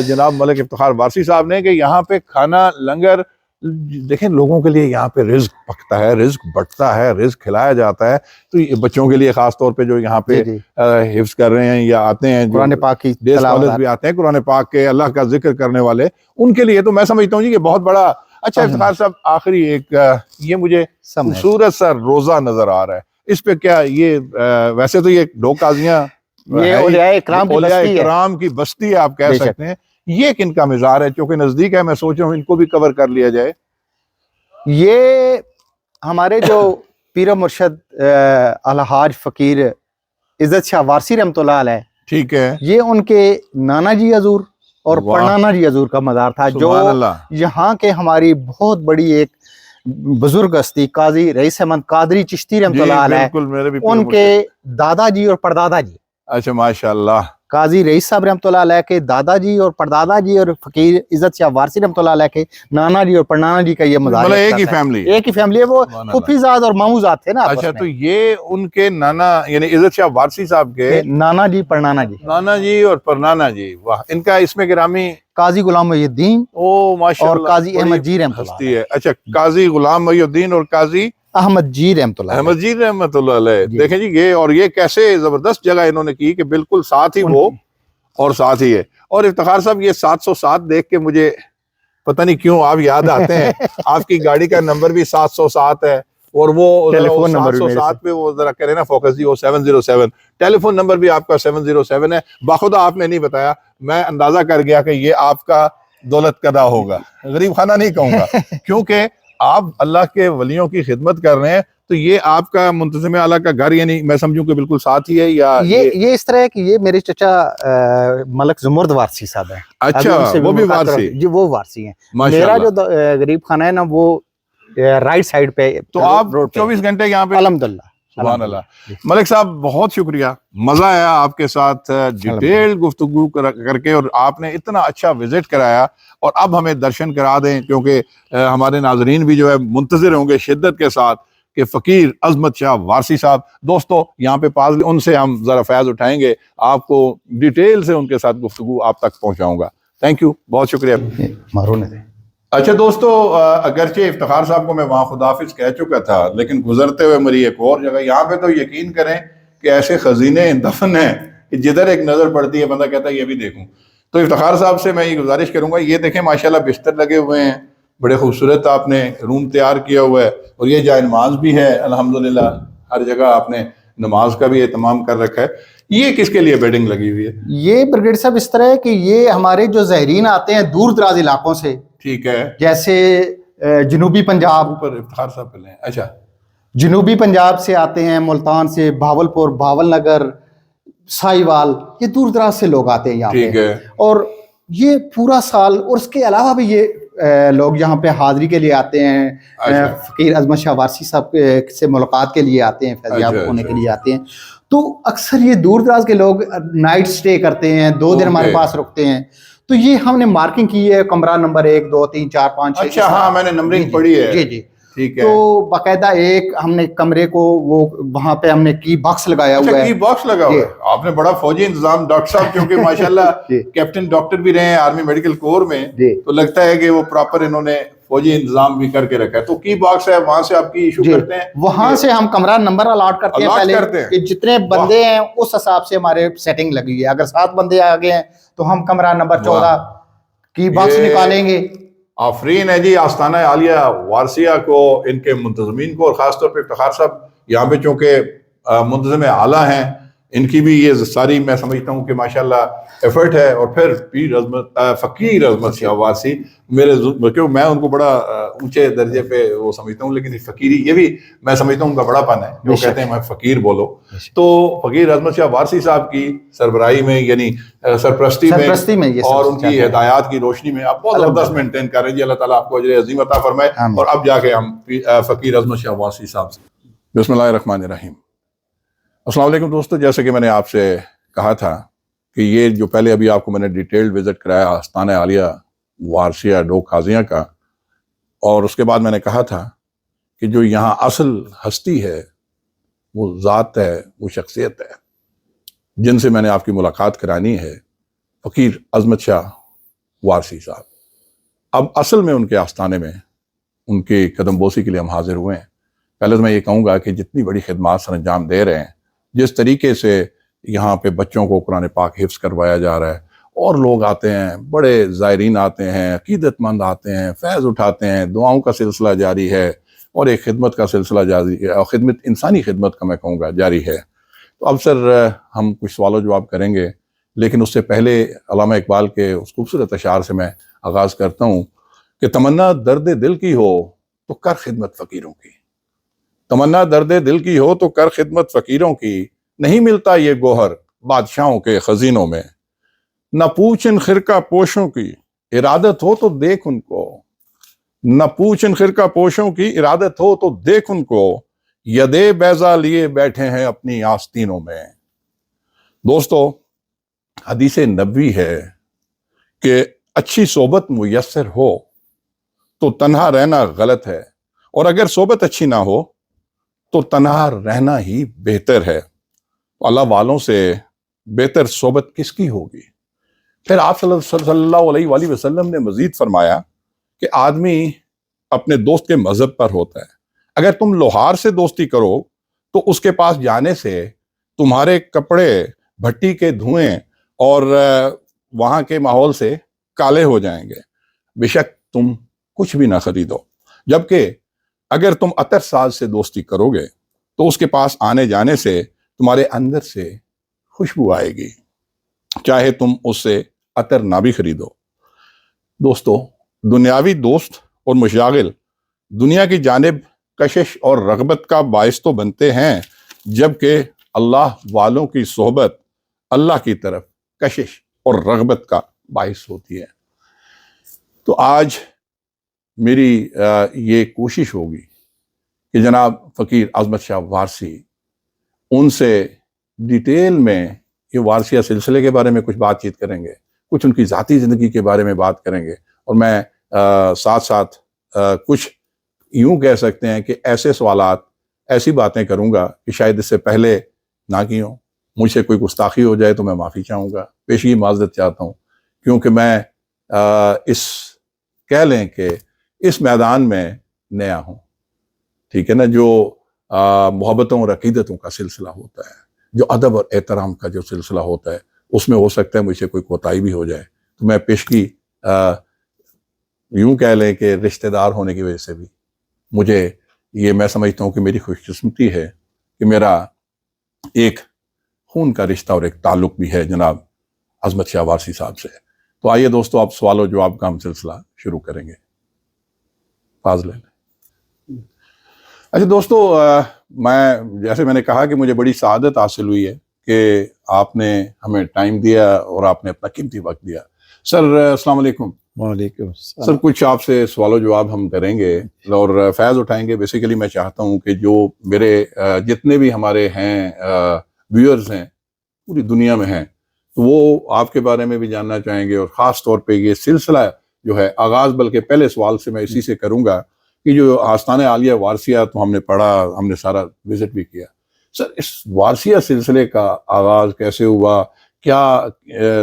Speaker 2: جناب ملک افتخار وارسی صاحب نے کہ یہاں پہ کھانا لنگر. دیکھیں لوگوں کے لیے یہاں پہ رزق پکتا ہے، رزق بٹتا ہے، رزق کھلایا جاتا ہے. تو یہ بچوں کے لیے خاص طور پہ جو یہاں پہ حفظ کر رہے ہیں یا آتے ہیں،
Speaker 1: قرآن پاک کی
Speaker 2: ڈے اسکالرز بھی آتے ہیں قرآن پاک کے اللہ کا ذکر کرنے والے، ان کے لیے تو میں سمجھتا ہوں جی کہ بہت بڑا. اچھا افتخار صاحب آخری ایک یہ مجھے خوبصورت سا روزہ نظر آ رہا ہے، اس پہ کیا یہ ویسے تو یہ دو قاضیاں
Speaker 1: یہ اولیاء
Speaker 2: اکرام کی بستی ہے آپ کہہ سکتے ہیں، یہ کن کا مزار ہے؟ چونکہ نزدیک ہے، میں سوچ رہا ہوں ان کو بھی کور کر لیا جائے.
Speaker 1: یہ ہمارے جو پیر مرشد الحاج فقیر عزت شاہ وارسی رحمۃ اللہ علیہ،
Speaker 2: ٹھیک ہے،
Speaker 1: یہ ان کے نانا جی حضور اور پڑنانا جی حضور کا مزار تھا، جو یہاں کے ہماری بہت بڑی ایک بزرگ ہستی قاضی رئیس احمد قادری چشتی رحمۃ اللہ علیہ، ان کے دادا جی اور پردادا جی.
Speaker 2: اچھا ماشاءاللہ.
Speaker 1: قاضی رئیس صاحب رحمۃ اللہ علیہ کے دادا جی اور پردادا جی اور فقیر عزت شاہ وارسی رحمۃ اللہ علیہ کے نانا جی اور پڑنانا جی کا یہ مزار ہے.
Speaker 2: ایک ہی فیملی
Speaker 1: ہے، وہ پھوپھی زاد اور مامو زاد تھے نا.
Speaker 2: اچھا تو یہ ان کے نانا یعنی عزت شاہ وارسی صاحب کے
Speaker 1: نانا جی پڑنانا جی،
Speaker 2: نانا جی اور پرنانا جی. واہ، ان کا اس میں گرامی
Speaker 1: قاضی غلام محی الدین اور قاضی احمد جی رحمۃ اللہ علیہ.
Speaker 2: اچھا قاضی غلام محی الدین اور قاضی
Speaker 1: احمد جی رحمۃ اللہ
Speaker 2: احمد جی رحمۃ اللہ علیہ. دیکھیں جی یہ کیسے زبردست جگہ انہوں نے کی کہ بالکل ساتھ ہی وہ اور ساتھ ہی ہے. اور افتخار صاحب یہ 707 دیکھ کے مجھے پتہ نہیں کیوں آپ یاد آتے ہیں. آپ کی گاڑی کا نمبر بھی 707 ہے اور وہ 707 پہ وہ ذرا کرے نا فوکس جی، وہ 707 ٹیلی فون نمبر بھی آپ کا 707 ہے. باخدا آپ نے نہیں بتایا، میں اندازہ کر گیا کہ یہ آپ کا دولت قدا ہوگا. غریب خانہ نہیں کہوں گا کیونکہ آپ اللہ کے ولیوں کی خدمت کر رہے ہیں. تو یہ آپ کا منتظم اعلیٰ کا گھر یعنی میں سمجھوں کہ بالکل ساتھ ہی ہے یا
Speaker 1: یہ اس طرح ہے کہ یہ میرے چچا ملک زمرد وارسی صاحب ہیں.
Speaker 2: اچھا وہ بھی وارسی
Speaker 1: جی، وہ وارسی ہیں. میرا جو غریب خانہ ہے نا وہ رائٹ سائڈ پہ.
Speaker 2: تو آپ 24 گھنٹے یہاں پہ.
Speaker 1: الحمدللہ
Speaker 2: سبحان اللہ. ملک صاحب بہت شکریہ، مزہ آیا آپ کے ساتھ ڈیٹیل گفتگو کر کے، اور آپ نے اتنا اچھا وزٹ کرایا. اور اب ہمیں درشن کرا دیں کیونکہ ہمارے ناظرین بھی جو ہے منتظر ہوں گے شدت کے ساتھ کہ فقیر عظمت شاہ وارسی صاحب. دوستو یہاں پہ پاس ان سے ہم ذرا فیض اٹھائیں گے، آپ کو ڈیٹیل سے ان کے ساتھ گفتگو آپ تک پہنچاؤں گا. تھینک یو، بہت شکریہ. اچھا دوستو، اگرچہ افتخار صاحب کو میں وہاں خداحافظ کہہ چکا تھا، لیکن گزرتے ہوئے میری ایک اور جگہ، یہاں پہ تو یقین کریں کہ ایسے خزینے دفن ہیں کہ جدھر ایک نظر پڑتی ہے بندہ کہتا ہے یہ بھی دیکھوں. تو افتخار صاحب سے میں یہ گزارش کروں گا, یہ دیکھیں ماشاءاللہ بستر لگے ہوئے ہیں, بڑے خوبصورت آپ نے روم تیار کیا ہوا ہے, اور یہ جائے نماز بھی ہے الحمدللہ, ہر جگہ آپ نے نماز کا بھی اہتمام کر رکھا ہے. یہ کس کے لیے بیڈنگ لگی ہوئی ہے؟
Speaker 1: یہ بریگیڈ صاحب اس طرح ہے کہ یہ ہمارے جو زائرین آتے ہیں دور دراز علاقوں سے,
Speaker 2: ٹھیک ہے,
Speaker 1: جیسے جنوبی پنجاب,
Speaker 2: اوپر افتخار صاحب پہلے, اچھا
Speaker 1: جنوبی پنجاب سے آتے ہیں, ملتان سے, بھاولپور, بھاول نگر, ساہیوال, یہ دور دراز سے لوگ آتے ہیں یہاں
Speaker 2: ٹھیک
Speaker 1: پہ,
Speaker 2: ہے,
Speaker 1: اور یہ پورا سال, اور اس کے علاوہ بھی یہ لوگ یہاں پہ حاضری کے لیے آتے ہیں,
Speaker 2: اچھا
Speaker 1: فقیر عظمت شاہ وارثی صاحب سے ملاقات کے لیے آتے ہیں, فیضیاب
Speaker 2: اچھا
Speaker 1: ہونے
Speaker 2: اچھا
Speaker 1: کے لیے آتے ہیں. تو اکثر یہ دور دراز کے لوگ نائٹ سٹے کرتے ہیں, 2 دن ہمارے پاس رکتے ہیں. تو یہ ہم نے مارکنگ کی ہے, کمرہ نمبر 1 2 3 4 5 6.
Speaker 2: اچھا ہاں میں نے نمبرنگ پڑھی ہے.
Speaker 1: جی جی,
Speaker 2: ٹھیک ہے.
Speaker 1: تو باقاعدہ ایک ہم نے کمرے کو وہ وہاں پہ ہم نے کی باکس لگایا ہوا ہے.
Speaker 2: کی باکس لگا ہوا ہے, آپ نے بڑا فوجی انتظام. ڈاکٹر صاحب کیونکہ ماشاءاللہ کیپٹن ڈاکٹر بھی رہے ہیں آرمی میڈیکل کور میں, تو لگتا ہے کہ وہ پراپر انہوں نے فوجی انتظام بھی کر کے رکھا ہے. تو کی باکس ہے, وہاں سے آپ کی ایشو کرتے ہیں,
Speaker 1: وہاں سے ہم کمرہ نمبر الاٹ کرتے ہیں پہلے, کہ جتنے بندے ہیں اس حساب سے ہمارے سیٹنگ لگی ہے. اگر 7 بندے آگے ہیں تو ہم کمرہ نمبر 14 کی باکس نکالیں گے.
Speaker 2: آفرین ہے جی آستانہ عالیہ وارثیہ کو, ان کے منتظمین کو, اور خاص طور پہ افتخار صاحب یہاں پہ چونکہ منتظم اعلیٰ ہیں, ان کی بھی یہ ساری میں سمجھتا ہوں کہ ماشاءاللہ ایفرٹ ہے. اور پھر فقیر عظمت شاہ وارثی, کیوں میں ان کو بڑا اونچے درجے پہ وہ سمجھتا ہوں, لیکن فقیری یہ بھی میں سمجھتا ہوں ان کا بڑا پن ہے, جو کہتے ہیں میں فقیر بولو. تو فقیر عظمت شاہ وارثی صاحب کی سربراہی میں, یعنی سرپرستی میں اور ان کی ہدایات کی روشنی میں آپ بہت زبردست مینٹین کر رہے ہیں جی. اللہ تعالیٰ آپ کو اجر عظیم عطا فرمائے. اور اب جا کے ہم فقیر عظمت شاہ وارثی صاحب سے. بسم اللہ الرحمن الرحیم. السلام علیکم دوستو, جیسے کہ میں نے آپ سے کہا تھا کہ یہ جو پہلے ابھی آپ کو میں نے ڈیٹیلڈ وزٹ کرایا آستانہ عالیہ وارثیہ ڈوک قاضیاں کا, اور اس کے بعد میں نے کہا تھا کہ جو یہاں اصل ہستی ہے وہ ذات ہے, وہ شخصیت ہے, جن سے میں نے آپ کی ملاقات کرانی ہے, فقیر عظمت شاہ وارثی صاحب. اب اصل میں ان کے آستانے میں ان کے قدم بوسی کے لیے ہم حاضر ہوئے ہیں. پہلے تو میں یہ کہوں گا کہ جتنی بڑی خدمات سر انجام دے رہے ہیں, جس طریقے سے یہاں پہ بچوں کو قرآن پاک حفظ کروایا جا رہا ہے, اور لوگ آتے ہیں, بڑے زائرین آتے ہیں, عقیدت مند آتے ہیں, فیض اٹھاتے ہیں, دعاؤں کا سلسلہ جاری ہے, اور ایک خدمت کا سلسلہ جاری ہے, اور خدمت انسانی خدمت کا میں کہوں گا جاری ہے. تو اب سر ہم کچھ سوال و جواب کریں گے, لیکن اس سے پہلے علامہ اقبال کے اس خوبصورت اشعار سے میں آغاز کرتا ہوں کہ تمنا درد دل کی ہو تو کر خدمت فقیروں کی, تمنا درد دل کی ہو تو کر خدمت فقیروں کی, نہیں ملتا یہ گوہر بادشاہوں کے خزینوں میں. نہ پوچھ ان خرقہ پوشوں کی ارادت ہو تو دیکھ ان کو, نہ پوچھ ان خرقہ پوشوں کی ارادت ہو تو دیکھ ان کو, یدے بیضا لیے بیٹھے ہیں اپنی آستینوں میں. دوستو, حدیث نبوی ہے کہ اچھی صحبت میسر ہو تو تنہا رہنا غلط ہے, اور اگر صحبت اچھی نہ ہو تو تنہا رہنا ہی بہتر ہے. اللہ والوں سے بہتر صحبت کس کی ہوگی؟ پھر آپ صلی اللہ علیہ وآلہ وسلم نے مزید فرمایا کہ آدمی اپنے دوست کے مذہب پر ہوتا ہے. اگر تم لوہار سے دوستی کرو تو اس کے پاس جانے سے تمہارے کپڑے بھٹی کے دھوئیں اور وہاں کے ماحول سے کالے ہو جائیں گے, بے شک تم کچھ بھی نہ خریدو. جبکہ اگر تم عطر ساز سے دوستی کرو گے تو اس کے پاس آنے جانے سے تمہارے اندر سے خوشبو آئے گی, چاہے تم اس سے عطر نہ بھی خریدو. دوستو, دنیاوی دوست اور مشاغل دنیا کی جانب کشش اور رغبت کا باعث تو بنتے ہیں, جبکہ اللہ والوں کی صحبت اللہ کی طرف کشش اور رغبت کا باعث ہوتی ہے. تو آج میری یہ کوشش ہوگی کہ جناب فقیر عظمت شاہ وارثی, ان سے ڈیٹیل میں یہ وارثیہ سلسلے کے بارے میں کچھ بات چیت کریں گے, کچھ ان کی ذاتی زندگی کے بارے میں بات کریں گے, اور میں ساتھ ساتھ کچھ یوں کہہ سکتے ہیں کہ ایسے سوالات, ایسی باتیں کروں گا کہ شاید اس سے پہلے نہ کی ہوں. مجھ سے کوئی گستاخی ہو جائے تو میں معافی چاہوں گا, پیشگی معذرت چاہتا ہوں, کیونکہ میں اس کہہ لیں کہ اس میدان میں نیا ہوں. ٹھیک ہے نا, جو محبتوں اور عقیدتوں کا سلسلہ ہوتا ہے, جو ادب اور احترام کا جو سلسلہ ہوتا ہے اس میں ہو سکتا ہے مجھ سے کوئی کوتاہی بھی ہو جائے، تو میں پیشگی یوں کہہ لیں کہ رشتہ دار ہونے کی وجہ سے بھی مجھے یہ میں سمجھتا ہوں کہ میری خوش قسمتی ہے کہ میرا ایک خون کا رشتہ اور ایک تعلق بھی ہے جناب عظمت شاہ وارثی صاحب سے۔ تو آئیے دوستو آپ سوال و جواب کا ہم سلسلہ شروع کریں گے۔ فاضل اچھا دوستو، جیسے میں نے کہا کہ مجھے بڑی سعادت حاصل ہوئی ہے کہ آپ نے ہمیں ٹائم دیا اور آپ نے اپنا قیمتی وقت دیا۔ سر السلام علیکم۔
Speaker 1: وعلیکم السلام۔
Speaker 2: سر کچھ آپ سے سوال و جواب ہم کریں گے اور فیض اٹھائیں گے۔ بیسیکلی میں چاہتا ہوں کہ جو میرے جتنے بھی ہمارے ہیں ویورز ہیں پوری دنیا میں ہیں، تو وہ آپ کے بارے میں بھی جاننا چاہیں گے، اور خاص طور پہ یہ سلسلہ جو ہے آغاز، بلکہ پہلے سوال سے میں اسی سے کروں گا کہ جو آستانہ عالیہ وارثیہ تو ہم نے پڑھا، ہم نے سارا وزٹ بھی کیا۔ سر اس وارثیہ سلسلے کا آغاز کیسے ہوا؟ کیا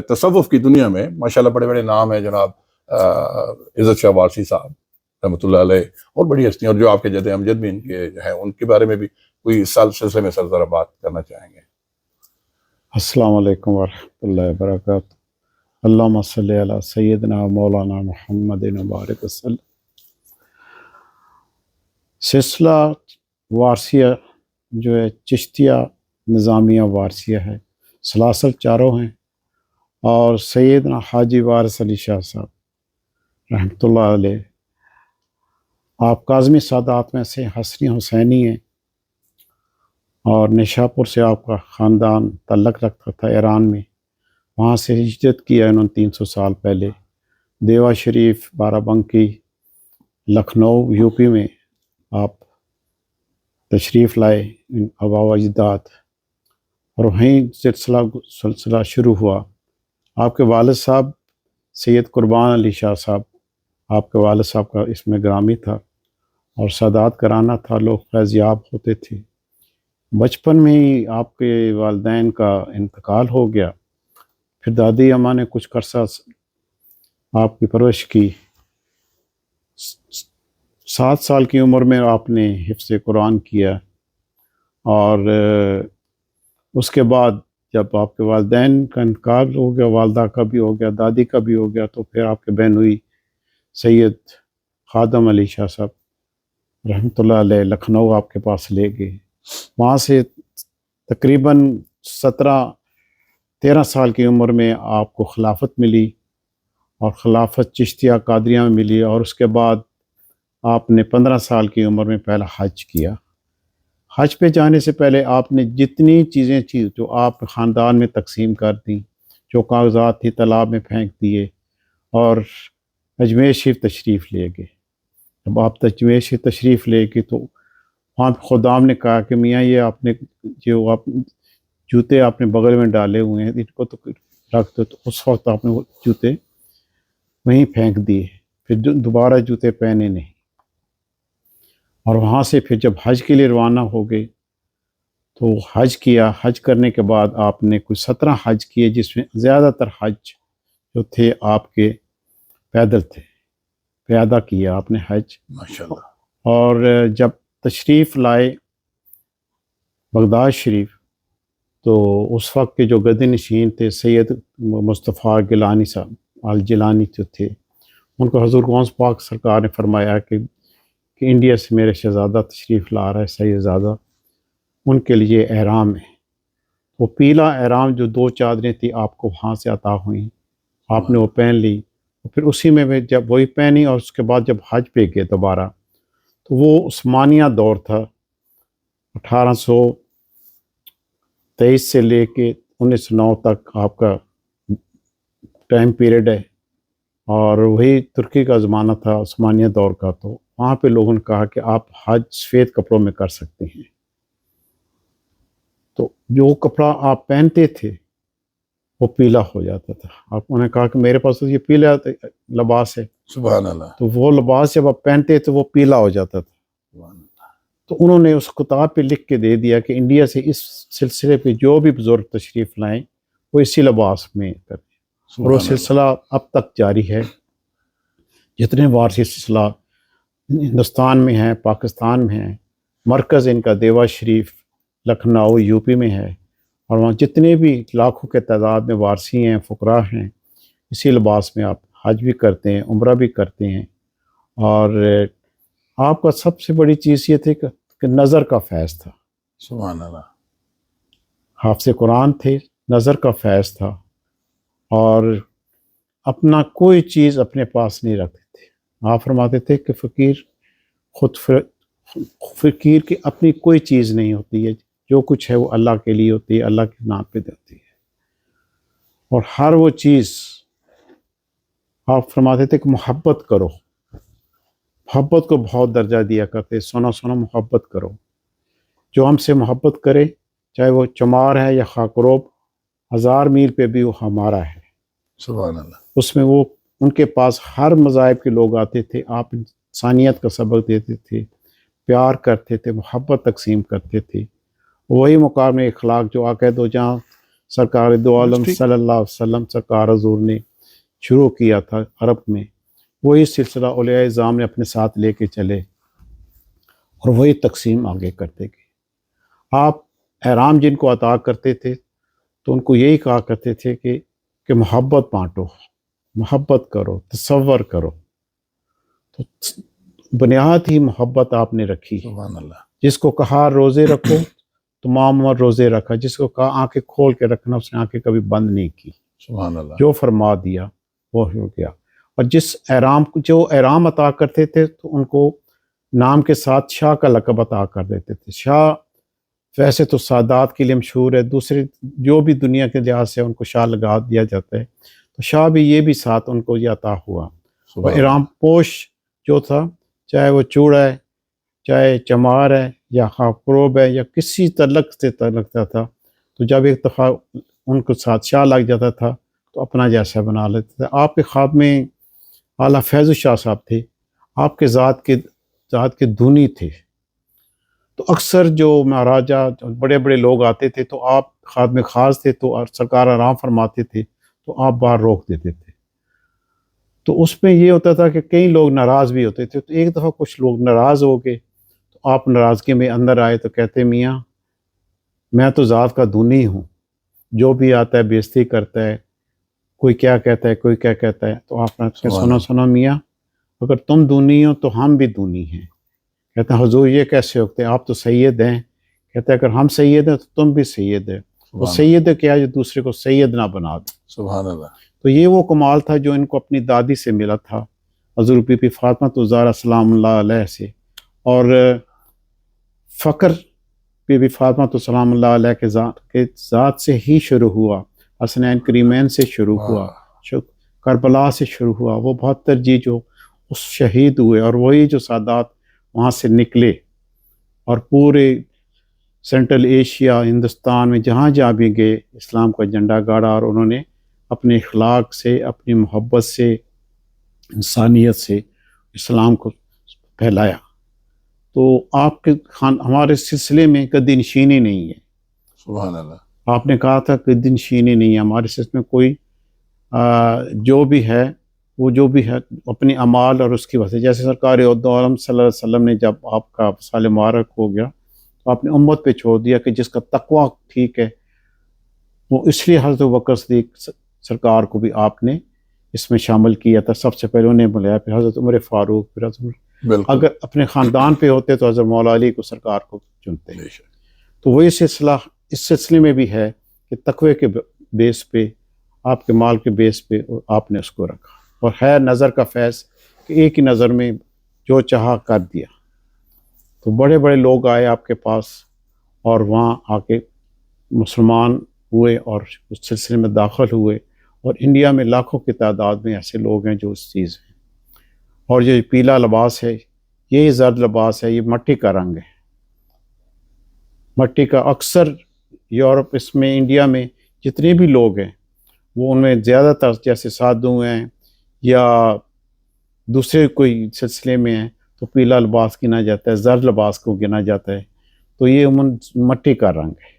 Speaker 2: تصوف کی دنیا میں ماشاءاللہ بڑے بڑے نام ہیں جناب عزت شاہ وارثی صاحب رحمۃ اللہ علیہ، اور بڑی ہستیاں، اور جو آپ کے جد امجد بھی ان کے ہیں، ان کے بارے میں بھی کوئی سلسلے میں سر ذرا بات کرنا چاہیں گے؟
Speaker 3: السلام علیکم ورحمۃ اللہ وبرکاتہ۔ اللہم صلی علی سیدنا مولانا محمد مبارک وسلم۔ سلسلہ وارثیہ جو ہے چشتیہ نظامیہ وارثیہ ہے، سلاسل چاروں ہیں، اور سیدنا حاجی وارث علی شاہ صاحب رحمۃ اللہ علیہ آپ کاظمی سادات میں سے حسنی حسینی ہیں، اور نشاپور سے آپ کا خاندان تعلق رکھتا تھا ایران میں، وہاں سے ہجرت کیا انہوں نے 300 سال پہلے۔ دیوا شریف، بارہ بنکی، لکھنؤ یو پی میں آپ تشریف لائے آبا و اجداد، اور وہیں سلسلہ شروع ہوا۔ آپ کے والد صاحب سید قربان علی شاہ صاحب، آپ کے والد صاحب کا اس میں گرامی تھا، اور سادات کرانہ تھا، لوگ فیض یاب ہوتے تھے۔ بچپن میں ہی آپ کے والدین کا انتقال ہو گیا، پھر دادی اماں نے کچھ عرصہ آپ کی پرورش کی۔ 7 سال کی عمر میں آپ نے حفظ قرآن کیا، اور اس کے بعد جب آپ کے والدین کا انتقال ہو گیا، والدہ کا بھی ہو گیا، دادی کا بھی ہو گیا، تو پھر آپ کے بہن ہوئی سید خادم علی شاہ صاحب رحمۃ اللہ علیہ لکھنؤ آپ کے پاس لے گئے۔ وہاں سے تقریباً 13 سال کی عمر میں آپ کو خلافت ملی، اور خلافت چشتیہ قادریہ میں ملی، اور اس کے بعد آپ نے 15 سال کی عمر میں پہلا حج کیا۔ حج پہ جانے سے پہلے آپ نے جتنی چیزیں تھیں جو آپ خاندان میں تقسیم کر دیں، جو کاغذات تھی تالاب میں پھینک دیے، اور اجمیر شریف تشریف لے گئے۔ جب آپ اجمیر شریف تشریف لے گئے تو وہاں پہ خدام نے کہا کہ میاں یہ آپ نے جو آپ جوتے آپ نے بغل میں ڈالے ہوئے ہیں ان کو تو رکھ دو، تو اس وقت آپ نے وہ جوتے وہیں پھینک دیے، پھر دوبارہ جوتے پہنے نہیں۔ اور وہاں سے پھر جب حج کے لیے روانہ ہو گئے تو حج کیا۔ حج کرنے کے بعد آپ نے کچھ 17 حج کیے، جس میں زیادہ تر حج جو تھے آپ کے پیدل تھے، پیادہ کیا آپ نے حج۔
Speaker 2: ماشاءاللہ۔
Speaker 3: اور جب تشریف لائے بغداد شریف تو اس وقت کے جو گدی نشین تھے سید مصطفیٰ گیلانی صاحب الجیلانی جو تھے، ان کو حضور غوث پاک سرکار نے فرمایا کہ انڈیا سے میرے شہزادہ تشریف لا رہا ہے سید زادہ، ان کے لیے احرام ہے۔ وہ پیلا احرام جو 2 چادریں تھیں آپ کو وہاں سے عطا ہوئیں، آپ نے وہ پہن لی، پھر اسی میں جب وہی پہنی، اور اس کے بعد جب حج پہ گئے دوبارہ تو وہ عثمانیہ دور تھا، 1823 سے لے کے 1909 تک آپ کا ٹائم پیریڈ ہے، اور وہی ترکی کا زمانہ تھا عثمانیہ دور کا۔ تو وہاں پہ لوگوں نے کہا کہ آپ حج سفید کپڑوں میں کر سکتے ہیں، تو جو کپڑا آپ پہنتے تھے وہ پیلا ہو جاتا تھا۔ آپ انہوں نے کہا کہ میرے پاس تو یہ پیلا لباس ہے،
Speaker 2: سبحان اللہ۔
Speaker 3: تو وہ لباس جب آپ پہنتے تو وہ پیلا ہو جاتا تھا۔
Speaker 2: سبحان اللہ۔
Speaker 3: تو انہوں نے اس کتاب پہ لکھ کے دے دیا کہ انڈیا سے اس سلسلے پہ جو بھی بزرگ تشریف لائیں وہ اسی لباس میں کریں، اور وہ سلسلہ اب تک جاری ہے۔ جتنے وارثی سلسلہ ہندوستان میں ہیں، پاکستان میں ہیں، مرکز ان کا دیوا شریف لکھنؤ یو پی میں ہے، اور وہاں جتنے بھی لاکھوں کے تعداد میں وارسی ہیں، فقراء ہیں، اسی لباس میں آپ حج بھی کرتے ہیں، عمرہ بھی کرتے ہیں. اور آپ کا سب سے بڑی چیز یہ تھی کہ نظر کا فیض تھا.
Speaker 2: سبحان اللہ.
Speaker 3: حافظ قرآن تھے، نظر کا فیض تھا، اور اپنا کوئی چیز اپنے پاس نہیں رکھتے تھے. آپ فرماتے تھے کہ فقیر کی اپنی کوئی چیز نہیں ہوتی ہے، جو کچھ ہے وہ اللہ کے لیے ہوتی ہے، اللہ کے نام پہ ہوتی ہے. اور ہر وہ چیز آپ فرماتے تھے کہ محبت کرو، محبت کو بہت درجہ دیا کرتے. سونا سونا محبت کرو، جو ہم سے محبت کرے چاہے وہ چمار ہے یا خاکروب، 1000 میل پہ بھی وہ ہمارا ہے.
Speaker 2: سبحان اللہ.
Speaker 3: اس میں وہ ان کے پاس ہر مذاہب کے لوگ آتے تھے، آپ انسانیت کا سبق دیتے تھے، پیار کرتے تھے، محبت تقسیم کرتے تھے. وہی مقام اخلاق جو عقائد و جہاں سرکار دو عالم صلی اللہ علیہ وسلم سرکار حضور نے شروع کیا تھا عرب میں، وہی سلسلہ اولیاء اعظام نے اپنے ساتھ لے کے چلے اور وہی تقسیم آگے کرتے گئے. آپ احرام جن کو عطا کرتے تھے تو ان کو یہی کہا کرتے تھے کہ محبت بانٹو، محبت کرو، تصور کرو. تو بنیاد ہی محبت آپ نے رکھی.
Speaker 2: سبحان اللہ.
Speaker 3: جس کو کہا روزے رکھو تمام عمر روزے رکھا، جس کو کہا آنکھیں کھول کے رکھنا اس نے آنکھیں کبھی بند نہیں کی.
Speaker 2: سبحان اللہ.
Speaker 3: جو فرما دیا وہ ہو گیا. اور جو احرام عطا کرتے تھے تو ان کو نام کے ساتھ شاہ کا لقب عطا کر دیتے تھے. شاہ ویسے تو سادات کے لیے مشہور ہے، دوسرے جو بھی دنیا کے لحاظ سے ان کو شاہ لگا دیا جاتا ہے، تو شاہ بھی یہ بھی ساتھ ان کو یہ عطا ہوا. اور احرام پوش جو تھا، چاہے وہ چوڑا ہے، چاہے چمار ہے یا خاکروب ہے یا کسی تعلق سے تعلقتا تھا، تو جب ایک دفعہ ان کو ساتھ شاہ لگ جاتا تھا تو اپنا جیسا بنا لیتے تھے. آپ کے خواب میں اعلیٰ فیض الشاہ صاحب تھے، آپ کے ذات کے دھنی تھے. تو اکثر جو مہاراجہ بڑے بڑے لوگ آتے تھے تو آپ خادم خاص تھے تو سرکار آرام فرماتے تھے تو آپ باہر روک دیتے تھے. تو اس میں یہ ہوتا تھا کہ کئی لوگ ناراض بھی ہوتے تھے. تو ایک دفعہ کچھ لوگ ناراض ہو گئے تو آپ ناراضگی میں اندر آئے تو کہتے میاں میں تو ذات کا دھنی ہوں، جو بھی آتا ہے بےزتی کرتا ہے، کوئی کیا کہتا ہے کوئی کیا کہتا ہے. تو آپ نے سنا میاں اگر تم دھنی ہو تو ہم بھی دھنی ہیں. کہتے ہیں حضور یہ کیسے ہوتے ہیں، آپ تو سید ہیں. کہتے ہیں اگر ہم سید ہیں تو تم بھی سید ہے. وہ سید کیا جو دوسرے کو سید نہ بنا دے.
Speaker 2: سبحان اللہ. تو
Speaker 3: یہ وہ کمال تھا جو ان کو اپنی دادی سے ملا تھا، حضور بی بی فاطمہ الزہرا سلام اللہ علیہ سے. اور فقر بی بی فاطمہ سلام اللہ علیہ کے ذات سے ہی شروع ہوا، حسنین کریمین سے شروع ہوا، کربلا سے شروع ہوا. وہ 72 جی جو اس شہید ہوئے اور وہی جو سادات وہاں سے نکلے اور پورے سینٹرل ایشیا ہندوستان میں جہاں بھی گئے اسلام کا جھنڈا گاڑا، اور انہوں نے اپنے اخلاق سے، اپنی محبت سے، انسانیت سے اسلام کو پھیلایا. تو آپ کے ہمارے سلسلے میں قدی نشینی نہیں ہے.
Speaker 2: سبحان اللہ. آپ
Speaker 3: نے کہا تھا قدی نشینی نہیں ہے ہمارے سلسلے میں. کوئی جو بھی ہے وہ جو بھی ہے اپنی اعمال اور اس کی وجہ سے، جیسے سرکار دو عالم صلی اللہ علیہ وسلم نے جب آپ کا سال مبارک ہو گیا تو آپ نے امت پہ چھوڑ دیا کہ جس کا تقوی ٹھیک ہے وہ، اس لیے حضرت بکر صدیق سرکار کو بھی آپ نے اس میں شامل کیا تھا. سب سے پہلے انہیں بلایا، پھر حضرت عمر فاروق، پھر حضرت اگر اپنے خاندان پہ ہوتے تو حضرت مولا علی کو سرکار کو چنتے. تو وہی سلسلہ اس سلسلے میں بھی ہے کہ تقوی کے بیس پہ، آپ کے مال کے بیس پہ آپ نے اس کو رکھا. اور ہے نظر کا فیض کہ ایک ہی نظر میں جو چاہا کر دیا. تو بڑے بڑے لوگ آئے آپ کے پاس اور وہاں آ کے مسلمان ہوئے اور اس سلسلے میں داخل ہوئے. اور انڈیا میں لاکھوں کی تعداد میں ایسے لوگ ہیں جو اس چیز ہیں. اور یہ پیلا لباس ہے، یہی زرد لباس ہے، یہ مٹی کا رنگ ہے. مٹی کا اکثر یورپ، اس میں انڈیا میں جتنے بھی لوگ ہیں وہ ان میں زیادہ تر جیسے سادھو ہیں یا دوسرے کوئی سلسلے میں ہیں تو پیلا لباس گنا جاتا ہے، زرد لباس کو گنا جاتا ہے. تو یہ عموماً مٹی کا رنگ ہے.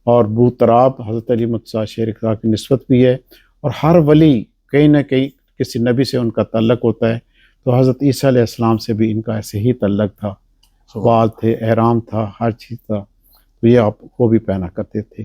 Speaker 3: اور بو تراب حضرت علی متصا شیر اقرا کی نسبت بھی ہے. اور ہر ولی کہیں نہ کہیں کسی نبی سے ان کا تعلق ہوتا ہے. تو حضرت عیسیٰ علیہ السلام سے بھی ان کا ایسے ہی تعلق تھا، بال تھے، احرام تھا، ہر چیز تھا. تو یہ آپ کو بھی پہنا کرتے تھے.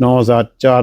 Speaker 3: 9004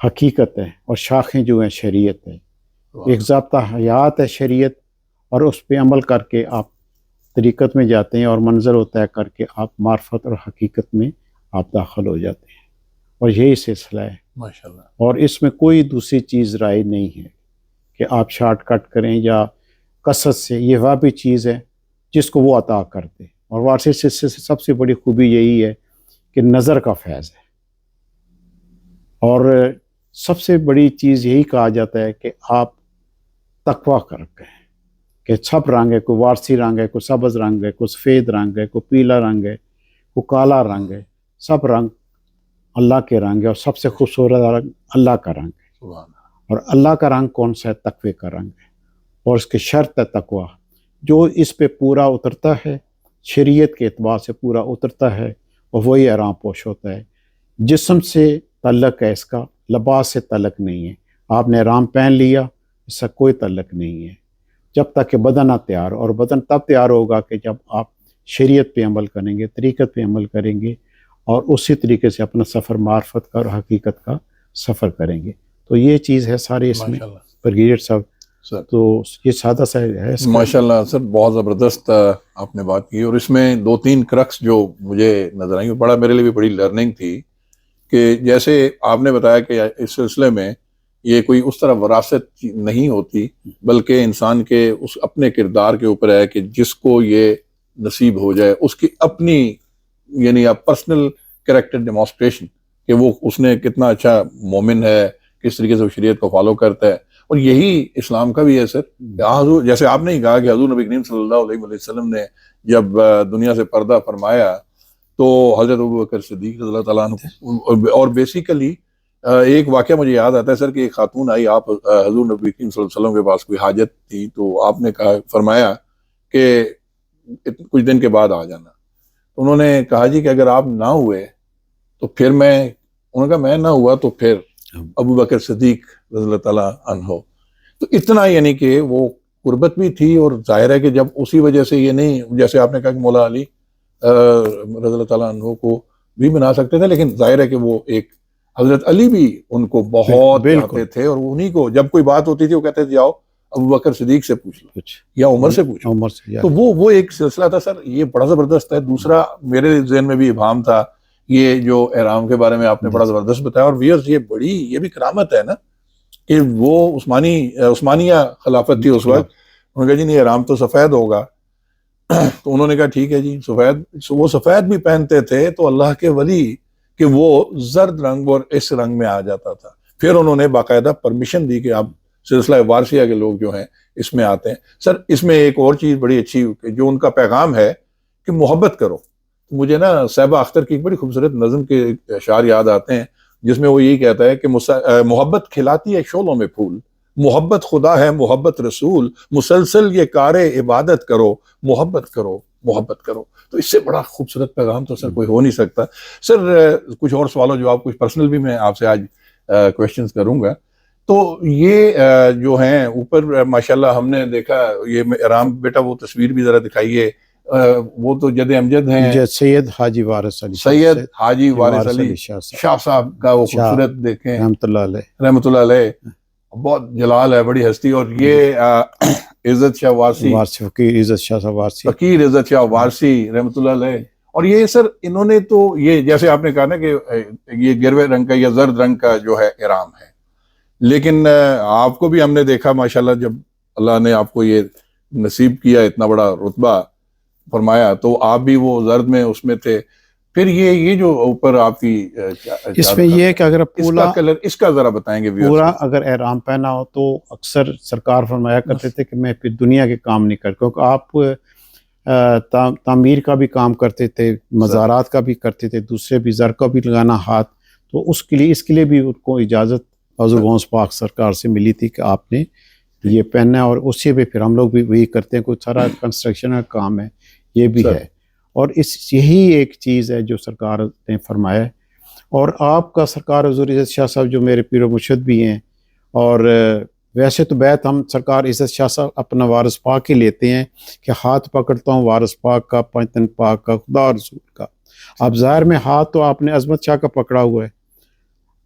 Speaker 3: حقیقت ہے اور شاخیں جو ہیں شریعت ہے. ایک ضابطہ حیات ہے شریعت, اور اس پہ عمل کر کے آپ طریقت میں جاتے ہیں اور منظر و طے کر کے آپ معرفت اور حقیقت میں آپ داخل ہو جاتے ہیں, اور یہی سلسلہ ہے
Speaker 2: ماشاءاللہ.
Speaker 3: اور اس میں کوئی دوسری چیز رائے نہیں ہے کہ آپ شارٹ کٹ کریں یا کثرت سے. یہ وہ بھی چیز ہے جس کو وہ عطا کرتے, اور وارثی سلسلے سے سب سے بڑی خوبی یہی ہے کہ نظر کا فیض ہے, اور سب سے بڑی چیز یہی کہا جاتا ہے کہ آپ تقویٰ کر کے کہ سب رنگ ہے, کوئی وارثی رنگ ہے, کوئی سبز رنگ ہے, کوئی سفید رنگ ہے, کوئی پیلا رنگ ہے, کوئی کالا رنگ ہے, سب رنگ اللہ کے رنگ ہے, اور سب سے خوبصورت رنگ اللہ کا رنگ ہے.
Speaker 2: سبحان اللہ.
Speaker 3: اور اللہ کا رنگ کون سا ہے؟ تقوی کا رنگ ہے, اور اس کی شرط ہے تقویٰ. جو اس پہ پورا اترتا ہے, شریعت کے اعتبار سے پورا اترتا ہے, اور وہی آرام پوش ہوتا ہے. جسم سے تعلق ہے اس کا, لباس سے تعلق نہیں ہے. آپ نے احرام پہن لیا, اس کا کوئی تعلق نہیں ہے جب تک کہ بدن نہ تیار ہو, اور بدن تب تیار ہوگا کہ جب آپ شریعت پہ عمل کریں گے, طریقت پہ عمل کریں گے, اور اسی طریقے سے اپنا سفر معرفت کا اور حقیقت کا سفر کریں گے. تو یہ چیز ہے سارے اس میں
Speaker 2: ماشاءاللہ.
Speaker 3: بریگیڈیئر صاحب.
Speaker 2: سر
Speaker 3: تو یہ سادہ سا ہے اس کا.
Speaker 2: ماشاءاللہ سر, بہت زبردست آپ نے بات کی, اور اس میں 2-3 کرکس جو مجھے نظر آئیں, بڑا میرے لیے بھی بڑی لرننگ تھی. کہ جیسے آپ نے بتایا کہ اس سلسلے میں یہ کوئی اس طرح وراثت نہیں ہوتی, بلکہ انسان کے اس اپنے کردار کے اوپر ہے کہ جس کو یہ نصیب ہو جائے, اس کی اپنی یعنی پرسنل کریکٹر ڈیمانسٹریشن کہ وہ اس نے کتنا اچھا مومن ہے, کس طریقے سے وہ شریعت کو فالو کرتا ہے. اور یہی اسلام کا بھی ہے سر. حضور جیسے آپ نے ہی کہا کہ حضور نبی کریم صلی اللہ علیہ وسلم نے جب دنیا سے پردہ فرمایا تو حضرت ابوبکر صدیق رضی اللہ تعالیٰ عنہ, اور بیسیکلی ایک واقعہ مجھے یاد آتا ہے سر کہ ایک خاتون آئی, آپ حضور نبی کریم صلی اللہ علیہ وسلم کے پاس کوئی حاجت تھی, تو آپ نے کہا فرمایا کہ کچھ دن کے بعد آ جانا. انہوں نے کہا جی کہ اگر آپ نہ ہوئے تو پھر انہوں نے کہا میں نہ ہوا تو پھر ابوبکر صدیق رضی اللہ تعالیٰ عنہ. تو اتنا یعنی کہ وہ قربت بھی تھی, اور ظاہر ہے کہ جب اسی وجہ سے یہ نہیں, جیسے آپ نے کہا کہ مولا علی رضی اللہ تعالیٰ عنہ کو بھی بنا سکتے تھے, لیکن ظاہر ہے کہ وہ ایک حضرت علی بھی ان کو بہت چاہتے تھے, اور انہی کو جب کوئی بات ہوتی تھی وہ کہتے تھے جاؤ ابوبکر صدیق سے پوچھ لو یا عمر سے پوچھ لو. تو وہ ایک سلسلہ تھا سر, یہ بڑا زبردست ہے. دوسرا میرے ذہن میں بھی ابہام تھا, یہ جو احرام کے بارے میں آپ نے بڑا زبردست بتایا, اور ویئرز یہ بھی کرامت ہے نا کہ وہ عثمانیہ خلافت تھی اس وقت. انہوں نے کہا جی نہیں احرام تو سفید ہوگا, تو انہوں نے کہا ٹھیک ہے جی سفید. وہ سفید بھی پہنتے تھے تو اللہ کے ولی کہ وہ زرد رنگ اور اس رنگ میں آ جاتا تھا. پھر انہوں نے باقاعدہ پرمیشن دی کہ آپ سلسلہ وارثیہ کے لوگ جو ہیں اس میں آتے ہیں. سر اس میں ایک اور چیز بڑی اچھی جو ان کا پیغام ہے کہ محبت کرو. مجھے نا صاحبہ اختر کی ایک بڑی خوبصورت نظم کے اشعار یاد آتے ہیں جس میں وہ یہی کہتا ہے کہ محبت کھلاتی ہے شعلوں میں پھول, محبت خدا ہے محبت رسول, مسلسل یہ کار عبادت کرو, محبت کرو محبت کرو. تو اس سے بڑا خوبصورت پیغام تو سر کوئی ہو نہیں سکتا. سر کچھ اور سوالوں جواب کچھ پرسنل بھی میں آپ سے آج کویشچنز کروں گا. تو یہ جو ہیں اوپر ماشاءاللہ ہم نے دیکھا, یہ احرام بیٹا وہ تصویر بھی ذرا دکھائیے, وہ تو جد امجد ہیں
Speaker 3: سید حاجی وارث علی
Speaker 2: سید حاجی وارث علی شاہ صاحب کا, وہ خوبصورت دیکھیں رحمۃ اللہ علیہ, بہت جلال ہے, بڑی ہستی. اور یہ عزت شاہ وارثی,
Speaker 3: فقیر عزت شاہ صاحب وارثی,
Speaker 2: فقیر عزت شاہ وارثی رحمۃ اللہ علیہ. اور یہ سر انہوں نے تو یہ جیسے آپ نے کہا نا کہ یہ گروے رنگ کا یا زرد رنگ کا جو ہے احرام ہے, لیکن آپ کو بھی ہم نے دیکھا ماشاءاللہ جب اللہ نے آپ کو یہ نصیب کیا اتنا بڑا رتبہ فرمایا تو آپ بھی وہ زرد میں اس میں تھے. پھر یہ جو اوپر آپ کی
Speaker 3: اس میں یہ ہے کہ اگر پورا
Speaker 2: کلر اس کا ذرا بتائیں گے
Speaker 3: پورا اگر احرام پہنا ہو تو اکثر سرکار فرمایا کرتے تھے کہ میں پھر دنیا کے کام نہیں کر, کیونکہ آپ تعمیر کا بھی کام کرتے تھے, مزارات کا بھی کرتے تھے, دوسرے بھی زر کا بھی لگانا ہاتھ, تو اس کے لیے بھی ان کو اجازت حضور غوث پاک سرکار سے ملی تھی کہ آپ نے یہ پہننا ہے. اور اسی پہ پھر ہم لوگ بھی وہی کرتے ہیں, کوئی سارا کنسٹرکشن کا کام ہے یہ بھی ہے. اور یہی ایک چیز ہے جو سرکار نے فرمایا ہے. اور آپ کا سرکار حضور عزت شاہ صاحب جو میرے پیر و مرشد بھی ہیں, اور ویسے تو بیعت ہم سرکار عزت شاہ صاحب اپنا وارث پاک ہی لیتے ہیں کہ ہاتھ پکڑتا ہوں وارث پاک کا, پنجتن پاک کا, خدا اور رسول کا. اب ظاہر میں ہاتھ تو آپ نے عظمت شاہ کا پکڑا ہوا ہے,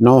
Speaker 3: 9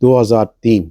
Speaker 3: 2003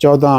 Speaker 3: 14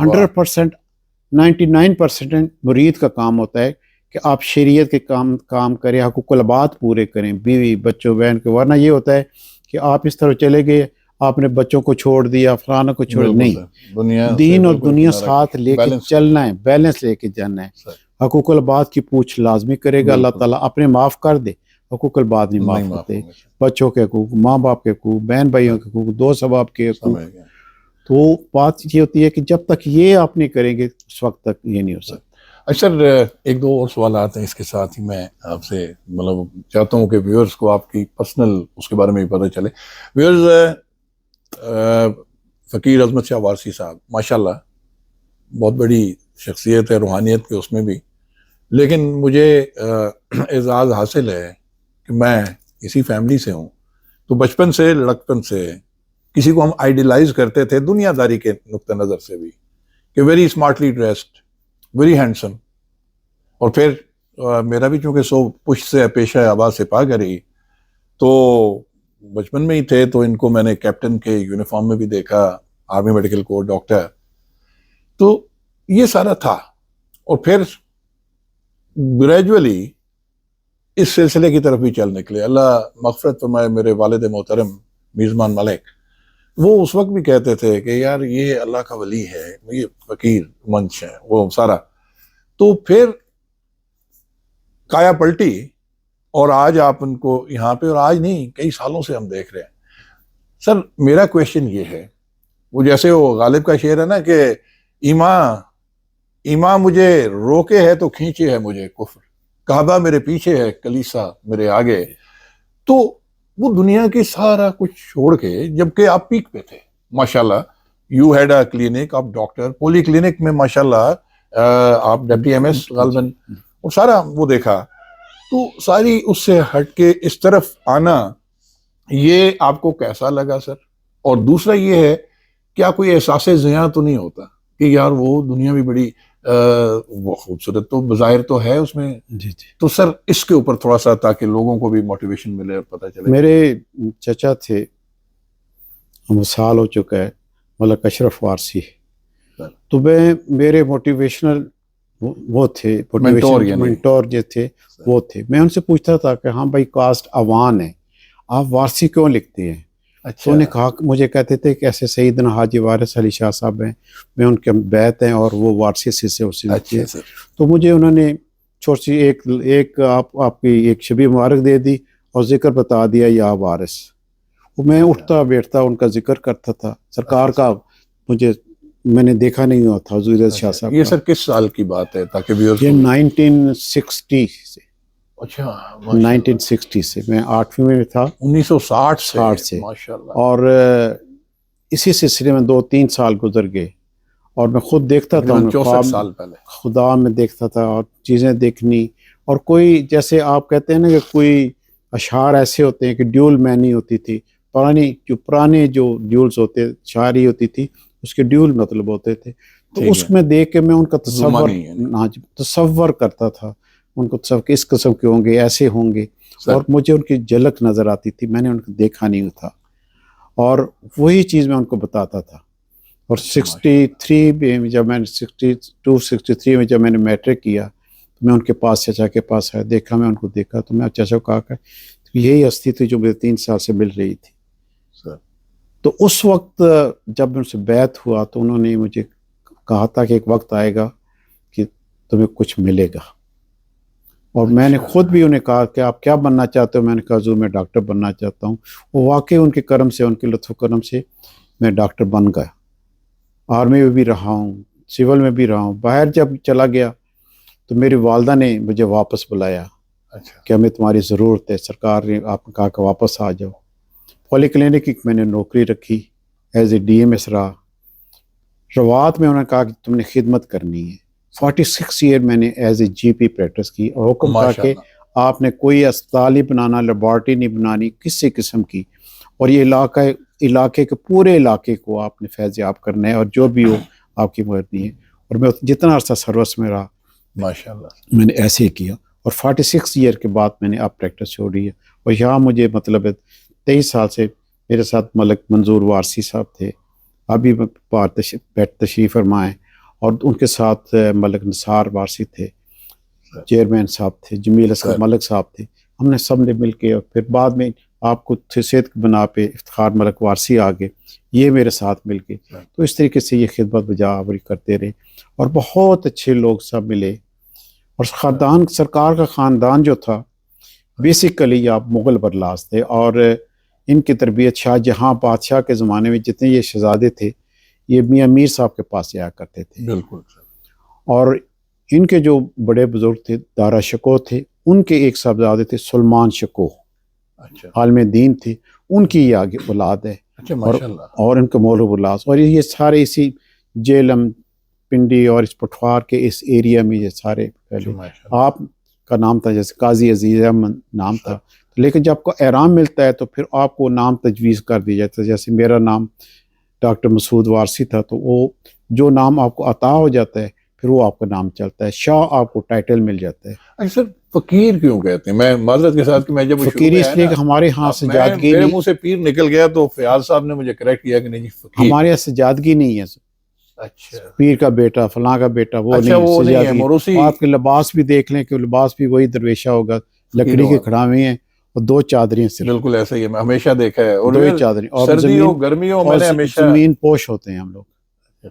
Speaker 3: 100% 99% مرید کا کام ہوتا ہے کہ آپ شریعت کے کام کریں, حقوق العباد پورے کریں, بیوی بچوں بہن کے. ورنہ یہ ہوتا ہے کہ آپ اس طرح چلے گئے, آپ نے بچوں کو چھوڑ دیا, فلانا کو چھوڑ, نہیں, دین اور دنیا ساتھ لے کے چلنا ہے, بیلنس لے کے جانا ہے. حقوق العباد کی پوچھ لازمی کرے گا اللہ تعالیٰ, اپنے معاف کر دے, حقوق العباد نہیں معاف ہوتے, بچوں کے حقوق, ماں باپ کے حقوق, بہن بھائیوں کے حقوق, دوست احباب کے حقوق. تو بات یہ ہوتی ہے کہ جب تک یہ آپ نہیں کریں گے اس وقت تک یہ نہیں ہو سکتا.
Speaker 2: اچھا سر, ایک دو اور سوالات ہیں اس کے ساتھ ہی میں آپ سے مطلب چاہتا ہوں کہ ویورز کو آپ کی پرسنل اس کے بارے میں بھی پتہ چلے. ویورز, فقیر عظمت شاہ وارثی صاحب ماشاءاللہ بہت بڑی شخصیت ہے روحانیت کے اس میں بھی, لیکن مجھے اعزاز حاصل ہے کہ میں اسی فیملی سے ہوں. تو بچپن سے لڑکپن سے کسی کو ہم آئیڈیلائز کرتے تھے دنیا داری کے نقطہ نظر سے بھی, کہ very smartly dressed, very handsome. اور پھر میرا بھی چونکہ سو پشت سے پیشہ آباد سے پا کری, تو بچپن میں ہی تھے تو ان کو میں نے کیپٹن کے یونیفارم میں بھی دیکھا, آرمی میڈیکل کورps ڈاکٹر, تو یہ سارا تھا. اور پھر گریجولی اس سلسلے کی طرف بھی چل نکلے. اللہ مغفرت فرمائے میرے والد محترم میزمان ملک, وہ اس وقت بھی کہتے تھے کہ یار یہ اللہ کا ولی ہے, یہ فقیر منش ہے, وہ سارا. تو پھر کایا پلٹی, اور آج آپ ان کو یہاں پہ, اور آج نہیں کئی سالوں سے ہم دیکھ رہے ہیں. سر میرا کویشچن یہ ہے, وہ جیسے وہ غالب کا شعر ہے نا کہ ایمان مجھے روکے ہے تو کھینچے ہے مجھے کفر, کعبہ میرے پیچھے ہے کلیسا میرے آگے. تو وہ دنیا کے سارا کچھ چھوڑ کے, جبکہ آپ پیک پہ تھے ماشاءاللہ, یو ہیڈ اے کلینک, آپ ڈاکٹر, پولی کلینک میں ماشاءاللہ آپ ڈپٹی ایم ایس غالباً, اور سارا وہ دیکھا. تو ساری اس سے ہٹ کے اس طرف آنا, یہ آپ کو کیسا لگا سر؟ اور دوسرا یہ ہے, کیا کوئی احساس زیاں تو نہیں ہوتا کہ یار وہ دنیا بھی بڑی وہ خوبصورت تو بظاہر تو ہے اس میں.
Speaker 3: جی.
Speaker 2: تو سر اس کے اوپر تھوڑا سا, تاکہ لوگوں کو بھی موٹیویشن ملے اور پتہ چلے.
Speaker 3: میرے چچا تھے, سال ہو چکا ہے, ملک اشرف وارثی, تو میرے موٹیویشنل وہ تھے, منٹور جو تھے وہ تھے. میں ان سے پوچھتا تھا کہ ہاں بھائی کاسٹ عوان ہے, آپ وارثی کیوں لکھتے ہیں؟ تو انہیں کہا, مجھے کہتے تھے کہ ایسے سیدنا حاجی وارث علی شاہ صاحب ہیں, میں ان کے بیت ہیں اور وہ وارثی سے اسی لکھتے ہیں. تو مجھے انہوں نے چھوٹی ایک آپ کی ایک شبی مبارک دے دی اور ذکر بتا دیا یا وارث. میں اٹھتا بیٹھتا ان کا ذکر کرتا تھا. سرکار کا میں نے دیکھا نہیں ہوا تھا حضور شاہ صاحب.
Speaker 2: یہ سر کس سال کی بات ہے تاکہ
Speaker 3: یہ 1960 سے.
Speaker 2: اچھا
Speaker 3: 1960 سے, میں 8ویں میں تھا,
Speaker 2: 1960 سے
Speaker 3: ماشاءاللہ. اور اسی سلسلے میں 2-3 سال گزر گئے, اور میں خود دیکھتا تھا
Speaker 2: 64 سال پہلے
Speaker 3: خدا میں دیکھتا تھا, اور چیزیں دیکھنی. اور کوئی جیسے آپ کہتے ہیں نا کہ کوئی اشعار ایسے ہوتے ہیں کہ ڈیول معنی ہوتی تھی, پرانے جو ڈیولز ہوتے شاعری ہوتی تھی اس کے ڈیول مطلب ہوتے تھے. تو اس میں دیکھ کے میں ان کا تصور کرتا تھا, ان کو تصور اس قسم کے ہوں گے, ایسے ہوں گے, اور مجھے ان کی جھلک نظر آتی تھی. میں نے ان کو دیکھا نہیں تھا, اور وہی چیز میں ان کو بتاتا تھا. اور 63 میں جب میں نے 62-63 میں جب میں نے میٹرک کیا, تو میں ان کے پاس چچا کے پاس آیا, دیکھا, میں ان کو دیکھا, تو میں چچا کو کہا کہ یہی ہستی تھی جو مجھے 3 سال سے مل رہی تھی. تو اس وقت جب ان سے بیعت ہوا تو انہوں نے مجھے کہا تھا کہ ایک وقت آئے گا کہ تمہیں کچھ ملے گا. اور میں نے خود بھی انہیں کہا کہ آپ کیا بننا چاہتے ہو؟ میں نے کہا حضور میں ڈاکٹر بننا چاہتا ہوں. وہ واقعی ان کے کرم سے, ان کے لطف و کرم سے میں ڈاکٹر بن گیا. آرمی میں بھی رہا ہوں, سول میں بھی رہا ہوں. باہر جب چلا گیا تو میری والدہ نے مجھے واپس بلایا کہ ہمیں تمہاری ضرورت ہے, سرکار نے آپ نے کہا کہ واپس آ جاؤ. پولی کلینک میں نے نوکری رکھی, ایز اے DMS رہا. روات میں انہوں نے کہا کہ تم نے خدمت کرنی ہے. 46 ایئر میں نے ایز اے GP پریکٹس کی, اور حکم تھا کہ آپ نے کوئی اسپتال نہیں بنانا, لیبارٹری نہیں بنانی کسی قسم کی, اور یہ علاقے کے پورے علاقے کو آپ نے فیض یاب کرنا ہے, اور جو بھی ہو آپ کی مرضی ہے. اور میں جتنا عرصہ سروس میں رہا
Speaker 2: ماشاءاللہ
Speaker 3: میں نے ایسے ہی کیا. اور 46 ایئر کے بعد میں نے اب پریکٹس چھوڑی ہے. اور یہاں مجھے مطلب 23 سال سے میرے ساتھ ملک منظور وارثی صاحب تھے, ابھی تشریف فرمائیں. اور ان کے ساتھ ملک نثار وارسی تھے، چیئرمین صاحب تھے، جمیل اسکر ملک صاحب تھے. ہم نے سب نے مل کے، اور پھر بعد میں آپ کو صحت کی بنا پہ افتخار ملک وارسی آگے، یہ میرے ساتھ مل کے. تو اس طریقے سے یہ خدمت بجاوری کرتے رہے اور بہت اچھے لوگ سب ملے. اور خاندان سرکار کا خاندان جو تھا بیسیکلی آپ مغل برلاس تھے، اور ان کی تربیت شاہ جہاں بادشاہ کے زمانے میں جتنے یہ شہزادے تھے یہ میاں میر صاحب کے پاس آیا کرتے تھے.
Speaker 2: بالکل.
Speaker 3: اور ان کے جو بڑے بزرگ تھے دارا شکوہ تھے، ان کے ایک صاحبزادے تھے سلمان شکوہ،
Speaker 2: اچھا
Speaker 3: عالم دین تھے، ان کی یہ آگے اولاد ہے.
Speaker 2: اچھا ماشاءاللہ.
Speaker 3: اور ان کے مولو برلاس، اور یہ سارے اسی جیلم پنڈی اور اس پٹھوار کے اس ایریا میں یہ سارے پہلے. آپ کا نام تھا جیسے قاضی عزیز احمد نام تھا، لیکن جب کو احرام ملتا ہے تو پھر آپ کو نام تجویز کر دیا جاتا ہے. جیسے میرا نام ڈاکٹر مسعود وارسی تھا، تو وہ جو نام آپ کو عطا ہو جاتا ہے پھر وہ آپ کا نام چلتا ہے. شاہ آپ کو ٹائٹل مل جاتا ہے.
Speaker 2: اچھا سر، فقیر کیوں کہتے ہیں؟ میں معذرت کے ساتھ کہ میں جب
Speaker 3: فقیری اس لیے کہ ہمارے ہاں سجادگی
Speaker 2: میرے
Speaker 3: نہیں،
Speaker 2: منہ سے پیر نکل گیا تو فیاض صاحب نے مجھے کریکٹ کیا کہ نہیں جی فقیر.
Speaker 3: ہمارے یہاں سجادگی نہیں ہے.
Speaker 2: اچھا
Speaker 3: پیر کا بیٹا فلاں کا بیٹا وہ
Speaker 2: اچھا،
Speaker 3: نہیں
Speaker 2: وہ نہیں ہے
Speaker 3: سجادگی.
Speaker 2: موروثی.
Speaker 3: آپ کے لباس بھی دیکھ لیں کہ لباس بھی وہی درویشہ ہوگا، لکڑی کے کھڑاوے ہیں اور دو چادریں صرف.
Speaker 2: بالکل ایسا ہی ہے، میں ہمیشہ دیکھا ہے. اور
Speaker 3: دو ہی چادریں، اور
Speaker 2: سردیوں گرمیوں میں نے ہمیشہ
Speaker 3: زمین پوش ہوتے ہیں ہم لوگ.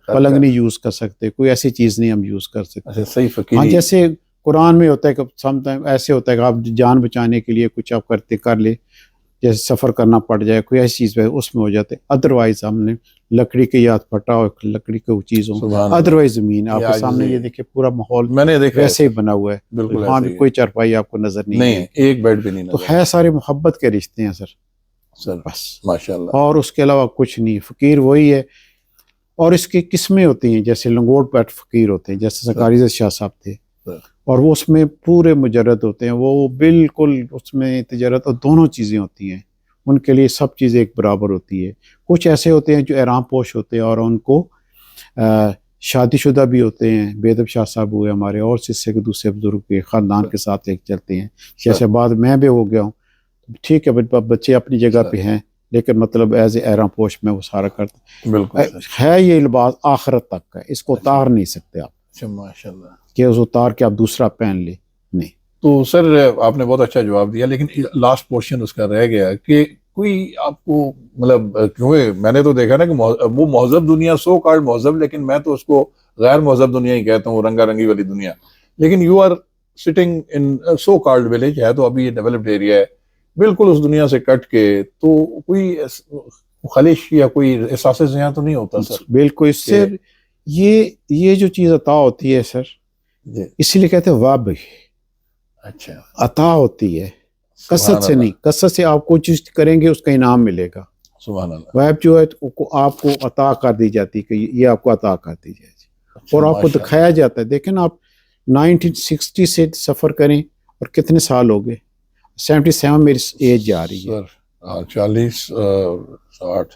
Speaker 3: پلنگ نہیں یوز کر سکتے، کوئی ایسی چیز نہیں ہم یوز کر سکتے.
Speaker 2: اچھا صحیح
Speaker 3: ہاں
Speaker 2: فقیری.
Speaker 3: جیسے قرآن میں ہوتا ہے کہ سم ٹائم ایسے ہوتا ہے کہ آپ جان بچانے کے لیے کچھ آپ کر لے، جیسے سفر کرنا پڑ جائے کوئی ایسی چیز اس میں ہو جاتے. ادروائز ہم نے لکڑی کے یاد پھٹا ہو، لکڑی کی چیز ہو، ادروائز زمین آپ کے سامنے یہ دیکھیں پورا ماحول
Speaker 2: میں نے دیکھا
Speaker 3: ویسے ہی بنا ہوا ہے.
Speaker 2: بالکل
Speaker 3: وہاں بھی کوئی چارپائی آپ کو نظر نہیں ہے،
Speaker 2: ایک بیڈ بھی نہیں
Speaker 3: تو
Speaker 2: نظر
Speaker 3: ہے سارے محبت کے رشتے ہیں
Speaker 2: سر
Speaker 3: بس.
Speaker 2: ماشاءاللہ.
Speaker 3: اور اس کے علاوہ کچھ نہیں. فقیر وہی ہے. اور اس کی قسمیں ہوتی ہیں، جیسے لنگوٹ پیٹ فقیر ہوتے ہیں، جیسے سرکاری عزت شاہ صاحب تھے، اور وہ اس میں پورے مجرد ہوتے ہیں. وہ بالکل اس میں تجارت اور دونوں چیزیں ہوتی ہیں، ان کے لیے سب چیزیں ایک برابر ہوتی ہے. کچھ ایسے ہوتے ہیں جو احرام پوش ہوتے ہیں اور ان کو شادی شدہ بھی ہوتے ہیں. بیدب شاہ صاحب ہوئے ہمارے، اور سے کے دوسرے بزرگ کے خاندان کے ساتھ ایک چلتے ہیں. جیسے بعد میں بھی ہو گیا ہوں، ٹھیک ہے بچے اپنی جگہ پہ ہیں، لیکن مطلب ایز اے احرام پوش میں وہ سارا کرتے.
Speaker 2: بالکل
Speaker 3: ہے یہ لباس آخرت تک کا، اس کو اتار نہیں سکتے آپ.
Speaker 2: اچھا ماشاءاللہ.
Speaker 3: کہ اس اتار کے آپ دوسرا پہن لیں، نہیں.
Speaker 2: تو سر آپ نے بہت اچھا جواب دیا، لیکن لاسٹ پورشن اس کا رہ گیا کہ کوئی آپ کو مطلب، کیونکہ میں نے تو دیکھا نا کہ وہ مہذب دنیا، سو کارڈ مہذب، لیکن میں تو اس کو غیر مہذب دنیا ہی کہتا ہوں، رنگا رنگی والی دنیا. لیکن you are sitting in so called village ہے، تو ابھی یہ ڈیولپڈ ایریا ہے بالکل اس دنیا سے کٹ کے. تو کوئی خلش یا کوئی احساس ذہن تو نہیں ہوتا سر؟
Speaker 3: بالکل. اس سے یہ جو چیز عطا ہوتی ہے سر، اسی لیے کہتے ہیں واب.
Speaker 2: اچھا
Speaker 3: عطا ہوتی ہے، کثرت سے نہیں. کثرت سے آپ کوئی چیز کریں گے اس کا انعام ملے گا.
Speaker 2: سبحان اللہ.
Speaker 3: ویب جو ہے آپ کو عطا کر دی جاتی کہ یہ آپ کو عطا کر دی جائے گی، اور آپ کو دکھایا جاتا ہے. دیکھیں آپ 1960 سے سفر کریں اور کتنے سال ہو گئے، 77 میری ایج جا رہی ہے.
Speaker 2: 40 60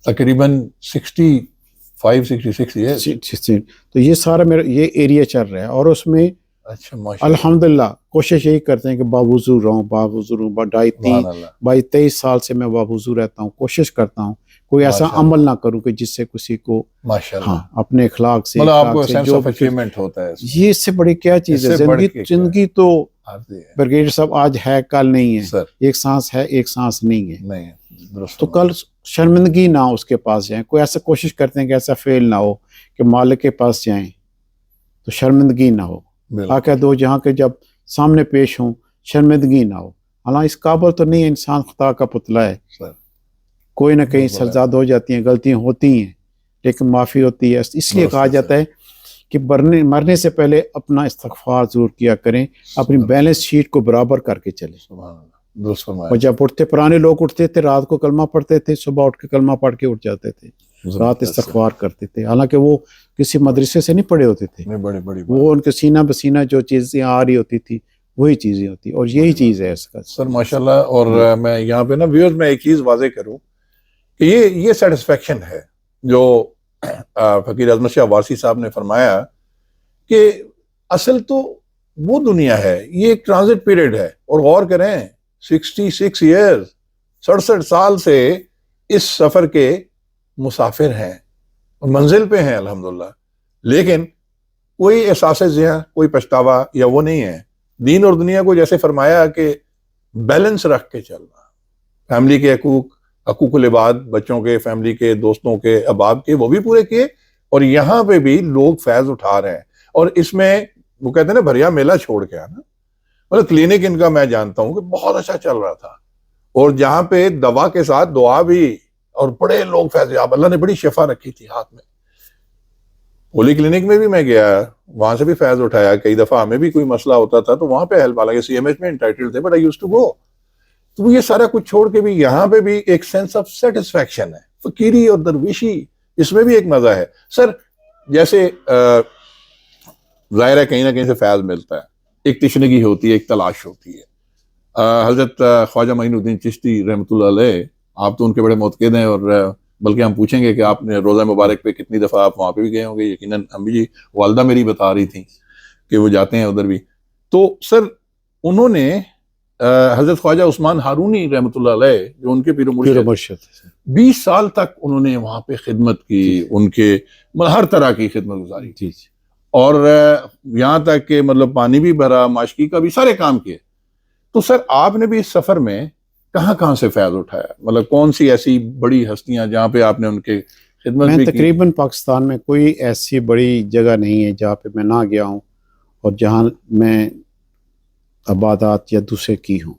Speaker 2: تقریباً 65-66 ہے.
Speaker 3: تو یہ سارا میرا یہ ایریا چل رہا ہے، اور اس میں
Speaker 2: اچھا
Speaker 3: الحمدللہ کوشش یہی کرتے ہیں کہ باوضو رہوں. 22-23 سال سے میں باوضو رہتا ہوں. کوشش کرتا ہوں کوئی ایسا عمل نہ کروں کہ جس سے کسی کو
Speaker 2: ماشاءاللہ
Speaker 3: اپنے اخلاق سے
Speaker 2: مطلب آپ کو سینس آف اچیومنٹ ہوتا ہے.
Speaker 3: یہ اس سے بڑی کیا چیز ہے؟ زندگی تو بریگیڈیئر صاحب آج ہے کل نہیں ہے. ایک سانس ہے ایک سانس نہیں ہے. تو کل شرمندگی نہ اس کے پاس جائیں. کوئی ایسا کوشش کرتے ہیں کہ ایسا فیل نہ ہو کہ مالک کے پاس جائیں تو شرمندگی نہ ہو. آقا دو جہاں کے جب سامنے پیش ہوں شرمندگی نہ ہو. حالانکہ اس قابل تو نہیں ہے، انسان خطا کا پتلا ہے، کوئی نہ کہیں سرزاد ہو جاتی ہیں، غلطیاں ہوتی ہیں، لیکن معافی ہوتی ہے. اس لیے کہا جاتا ہے کہ مرنے سے پہلے اپنا استغفار ضرور کیا کریں، اپنی بیلنس شیٹ کو برابر کر کے چلیں. اور جب اٹھتے، پرانے لوگ اٹھتے تھے رات کو کلمہ پڑھتے تھے، صبح اٹھ کے کلمہ پڑھ کے اٹھ جاتے تھے، رات استغفار کرتے تھے. حالانکہ وہ کسی مدرسے سے نہیں پڑھے ہوتے تھے، وہ ان کے سینہ بسینہ جو چیزیں آ رہی ہوتی تھی وہی چیزیں ہوتی. اور یہی چیز ہے اس کا
Speaker 2: سر ماشاءاللہ. اور میں یہاں پہ نا ویورز میں ایک چیز واضح کروں کہ یہ سیٹسفیکشن ہے جو فقیر اعظمت شاہ وارسی صاحب نے فرمایا کہ اصل تو وہ دنیا ہے، یہ ایک ٹرانزٹ پیریڈ ہے. اور غور کریں 66 ایئرز 67 سال سے اس سفر کے مسافر ہیں اور منزل پہ ہیں الحمدللہ. لیکن کوئی احساس ذہن، کوئی پچھتاوا یا وہ نہیں ہے. دین اور دنیا کو جیسے فرمایا کہ بیلنس رکھ کے چلنا، فیملی کے حقوق العباد، بچوں کے، فیملی کے، دوستوں کے، احباب کے، وہ بھی پورے کیے، اور یہاں پہ بھی لوگ فیض اٹھا رہے ہیں. اور اس میں وہ کہتے ہیں نا بھریا میلہ چھوڑ کے آنا. مطلب کلینک ان کا میں جانتا ہوں کہ بہت اچھا چل رہا تھا، اور جہاں پہ دوا کے ساتھ دعا بھی، اور بڑے لوگ فیض یاب، اللہ نے بڑی شفا رکھی تھی ہاتھ میں. پولی کلینک میں بھی میں گیا، وہاں سے بھی فیض اٹھایا. کئی دفعہ ہمیں بھی کوئی مسئلہ ہوتا تھا تو وہاں پہ ہیلپ، حالانکہ سی ایم ایچ میں انٹائٹل تھے، but I used to go. تو یہ سارا کچھ چھوڑ کے بھی یہاں پہ بھی ایک سینس آف سیٹسفیکشن ہے. فقیری اور درویشی، اس میں بھی ایک مزہ ہے. سر جیسے ظاہر ہے کہیں نہ کہیں سے فیض ملتا ہے، ایک تشنگی ہوتی ہے، ایک تلاش ہوتی ہے. حضرت خواجہ معین الدین چشتی رحمۃ اللہ علیہ، آپ تو ان کے بڑے معتقد ہیں، اور بلکہ ہم پوچھیں گے کہ آپ نے روزہ مبارک پہ کتنی دفعہ آپ وہاں پہ بھی گئے ہوں گے. یقیناً ہم بھی، والدہ میری بتا رہی تھیں کہ وہ جاتے ہیں ادھر بھی. تو سر انہوں نے حضرت خواجہ عثمان ہارونی رحمۃ اللہ علیہ، جو ان کے پیر و مرشد، 20 سال تک انہوں نے وہاں پہ خدمت کی، ان کے ہر طرح کی خدمت گزاری، اور یہاں تک کہ مطلب پانی بھی بھرا، معاشقی کا بھی، سارے کام کیے. تو سر آپ نے بھی اس سفر میں کہاں کہاں سے فیض اٹھایا؟ مطلب کون سی ایسی بڑی ہستیاں جہاں پہ آپ نے ان کے خدمت بھی کی؟
Speaker 3: تقریباً پاکستان میں کوئی ایسی بڑی جگہ نہیں ہے جہاں پہ میں نہ گیا ہوں اور جہاں میں عبادات یا دوسرے کی ہوں.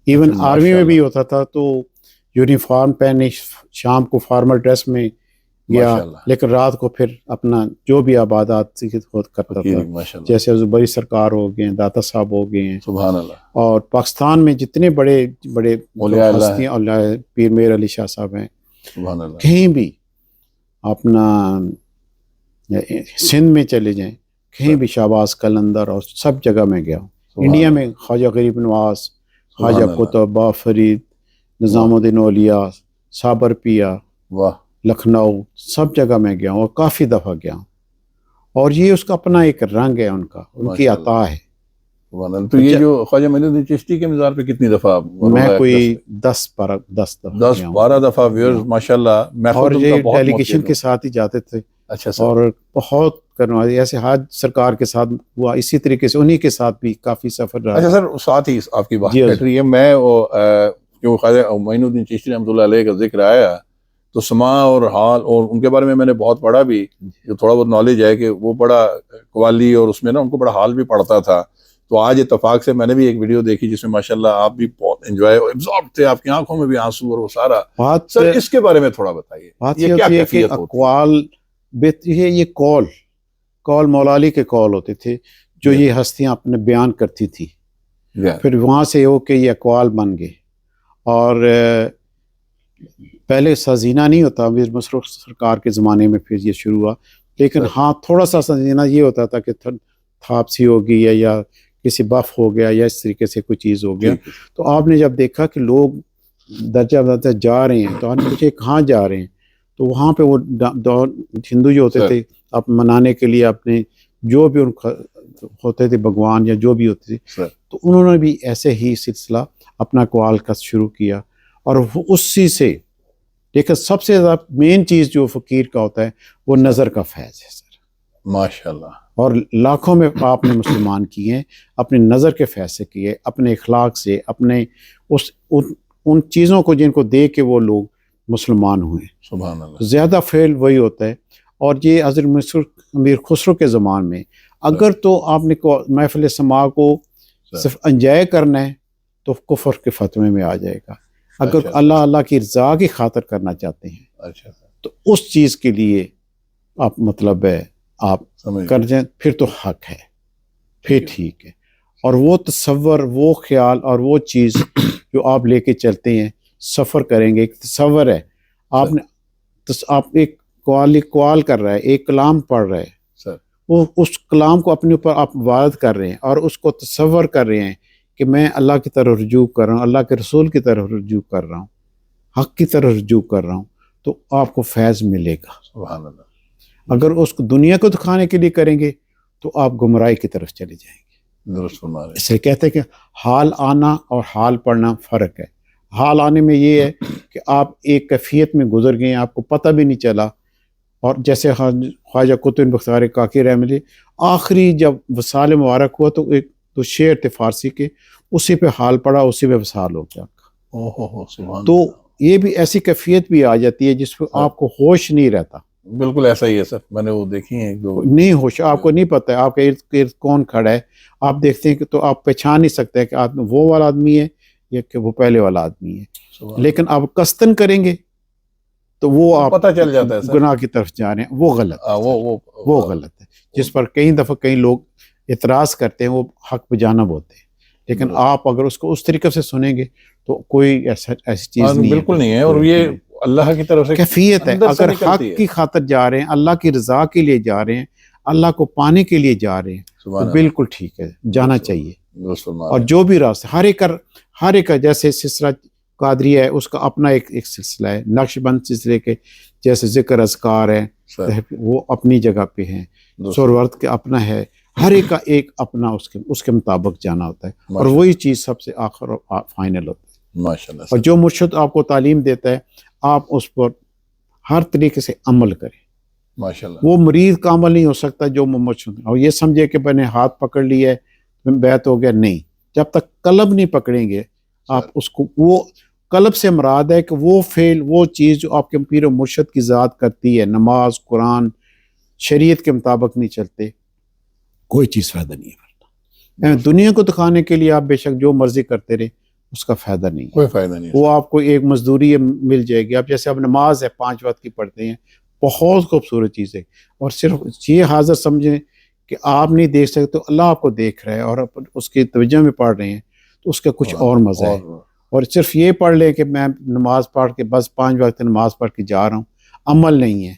Speaker 3: ایون آرمی میں بھی ہوتا تھا تو یونیفارم پہنے، شام کو فارمل ڈریس میں گیا، لیکن رات کو پھر اپنا جو بھی عبادات کرتا تھا. جیسے بڑی سرکار ہو گئے ہیں، داتا صاحب ہو گئے ہیں،
Speaker 2: سبحان اللہ.
Speaker 3: اور پاکستان میں جتنے بڑے بڑے ہستیاں، پیر میر علی شاہ صاحب ہیں،
Speaker 2: سبحان اللہ،
Speaker 3: کہیں بھی اپنا سندھ میں چلے جائیں، کہیں بھی شہباز قلندر، اور سب جگہ میں گیا ہوں. انڈیا میں خواجہ غریب نواز، خواجہ قطب، با فرید، نظام الدین اولیاء، صابر پیا، لکھنؤ، سب جگہ میں گیا ہوں اور کافی دفعہ گیا ہوں. اور یہ اس کا اپنا ایک رنگ ہے، ان کا، ان کی عطا ہے.
Speaker 2: تو یہ جو خواجہ معین الدین چشتی کے مزار پہ کتنی دفعہ؟
Speaker 3: میں کوئی 10-12
Speaker 2: دفعہ. ویورز ماشاءاللہ، میں
Speaker 3: اور یہ ڈیلیگیشن کے ساتھ ہی جاتے تھے.
Speaker 2: اچھا سر.
Speaker 3: اور بہت کرنا، ایسے حج سرکار کے ساتھ ہوا، اسی طریقے سے انہی کے ساتھ بھی کافی سفر رہا.
Speaker 2: اچھا سر، ساتھ ہی آپ کی بات بیٹھ رہی ہے، میں جو خواجہ معین الدین چشتی رحمۃ اللہ علیہ کا ذکر آیا تو سما اور حال، اور ان کے بارے میں نے بہت پڑھا بھی، جو تھوڑا بہت نالج ہے کہ وہ بڑا قوالی، اور اس میں نا ان کو بڑا حال بھی پڑتا تھا. تو آج اتفاق سے میں نے بھی ایک ویڈیو دیکھی جس میں ماشاءاللہ آپ بھی بہت انجوائے، ایبزارب تھے، آپ کی آنکھوں میں بھی آنسو، اور وہ سارا. سر اس کے بارے میں تھوڑا بتائیے.
Speaker 3: بات یہ ہوتی ہے کہ اقوال، یہ کال مولا علی کے کال ہوتے تھے جو یہ ہستیاں اپنے بیان کرتی تھی. پھر وہاں سے ہو کے یہ اقوال بن گئے. اور پہلے سازینہ نہیں ہوتا، میر مسرور سرکار کے زمانے میں پھر یہ شروع ہوا. لیکن ہاں تھوڑا سا سازینہ یہ ہوتا تھا کہ تھاپسی ہو گئی یا کسی بف ہو گیا یا اس طریقے سے کوئی چیز ہو گیا. تو آپ نے جب دیکھا کہ لوگ درجہ بدرجہ جا رہے ہیں تو آپ نے پوچھا کہاں جا رہے ہیں؟ تو وہاں پہ وہ ہندو جو ہوتے تھے آپ منانے کے لیے اپنے جو بھی ان ہوتے تھے بھگوان یا جو بھی ہوتے تھے، تو انہوں نے بھی ایسے ہی سلسلہ اپنا اقوال کا شروع کیا. اور وہ اسی سے، لیکن سب سے زیادہ مین چیز جو فقیر کا ہوتا ہے وہ نظر کا فیض ہے سر.
Speaker 2: ماشاءاللہ.
Speaker 3: اور لاکھوں میں آپ نے مسلمان کیے ہیں اپنے نظر کے فیض سے کیے، اپنے اخلاق سے، اپنے ان چیزوں کو جن کو دیکھ کے وہ لوگ مسلمان ہوئے.
Speaker 2: سبحان اللہ.
Speaker 3: زیادہ فعل وہی ہوتا ہے. اور یہ حضرت امیر خسرو کے زمان میں اگر تو آپ نے محفل سما کو صرف انجوائے کرنا ہے تو کفر کے فتوے میں آ جائے گا. اگر اللہ کی رضا کی خاطر کرنا چاہتے ہیں تو اس چیز کے لیے آپ مطلب ہے آپ کر جائیں، پھر تو حق ہے، پھر ٹھیک ہے. اور وہ تصور، وہ خیال اور وہ چیز جو آپ لے کے چلتے ہیں، سفر کریں گے، ایک تصور ہے. آپ ایک قوال کر رہا ہے، ایک کلام پڑھ رہے ہیں، وہ اس کلام کو اپنے اوپر آپ وارد کر رہے ہیں اور اس کو تصور کر رہے ہیں کہ میں اللہ کی طرف رجوع کر رہا ہوں، اللہ کے رسول کی طرف رجوع کر رہا ہوں، حق کی طرف رجوع کر رہا ہوں، تو آپ کو فیض ملے گا.
Speaker 2: سبحان اللہ.
Speaker 3: اگر اس کو دنیا کو دکھانے کے لیے کریں گے تو آپ گمراہی کی طرف چلے جائیں گے.
Speaker 2: درست فرما رہے ہیں.
Speaker 3: اس لیے کہتے ہیں کہ حال آنا اور حال پڑھنا فرق ہے. حال آنے میں یہ ہے کہ آپ ایک کیفیت میں گزر گئے، آپ کو پتہ بھی نہیں چلا، اور جیسے خواجہ قطب بختیار کاکی رحمۃ اللہ آخری جب وصال مبارک ہوا تو ایک تو شعر تھے فارسی کے، اسی پہ حال پڑا، اسی پہ وصال ہو گیا. تو یہ بھی ایسی کیفیت بھی آ جاتی ہے جس پہ آپ کو ہوش نہیں رہتا.
Speaker 2: بالکل ایسا ہی ہے سر، میں نے وہ دیکھی ہیں ایک دو.
Speaker 3: نہیں ہوش، آپ کو نہیں پتہ ہے آپ کے ارد گرد کون کھڑا ہے. آپ دیکھتے ہیں کہ تو آپ پہچان نہیں سکتے کہ آدمی وہ والا آدمی ہے یا کہ وہ پہلے والا آدمی ہے. لیکن آپ قصدن کریں گے تو وہ آپ
Speaker 2: پتہ چل جاتا ہے سر،
Speaker 3: گناہ کی طرف جا رہے ہیں، وہ غلط ہے. وہ غلط ہے جس پر کئی دفعہ کئی لوگ اعتراض کرتے ہیں، وہ حق بجانب ہوتے ہیں. لیکن آپ اگر اس کو اس طریقے سے سنیں گے تو کوئی ایسی چیز نہیں ہے،
Speaker 2: بالکل نہیں ہے. اور یہ اللہ کی طرف سے
Speaker 3: کیفیت ہے. اگر حق کی خاطر جا رہے ہیں، اللہ کی رضا کے لیے جا رہے ہیں، اللہ کو پانے کے لیے جا رہے ہیں تو بالکل ٹھیک ہے، جانا چاہیے. اور جو بھی راستہ ہر ایک کا جیسے سلسلہ قادریہ ہے اس کا اپنا ایک سلسلہ ہے، نقش بند سلسلے کے جیسے ذکر اذکار ہے وہ اپنی جگہ پہ ہیں، سورورد کے اپنا ہے. ہر ایک کا ایک اپنا اس کے مطابق جانا ہوتا ہے، اور وہی چیز سب سے آخر اور فائنل ہوتا ہے.
Speaker 2: ماشاءاللہ.
Speaker 3: اور جو مرشد آپ کو تعلیم دیتا ہے آپ اس پر ہر طریقے سے عمل کریں.
Speaker 2: ماشاءاللہ.
Speaker 3: وہ مریض کا عمل نہیں ہو سکتا جو مرشد، اور یہ سمجھے کہ میں نے ہاتھ پکڑ لیا ہے بیعت ہو گیا، نہیں. جب تک قلب نہیں پکڑیں گے آپ اس کو، وہ قلب سے مراد ہے کہ وہ فعل، وہ چیز جو آپ کے پیر و مرشد کی ذات کرتی ہے، نماز، قرآن، شریعت کے مطابق نہیں چلتے، کوئی چیز فائدہ نہیں کرتا. دنیا کو دکھانے کے لیے آپ بے شک جو مرضی کرتے رہے اس کا فائدہ نہیں ہے،
Speaker 2: کوئی فائدہ نہیں.
Speaker 3: وہ آپ کو ایک مزدوری مل جائے گی. آپ جیسے اب نماز ہے 5 وقت کی پڑھتے ہیں، بہت خوبصورت چیز ہے. اور صرف یہ حاضر سمجھیں کہ آپ نہیں دیکھ سکتے تو اللہ آپ کو دیکھ رہا ہے اور اس کی توجہ میں پڑھ رہے ہیں تو اس کا کچھ اور مزہ ہے. اور صرف یہ پڑھ لیں کہ میں نماز پڑھ کے بس 5 وقت نماز پڑھ کے جا رہا ہوں، عمل نہیں ہے،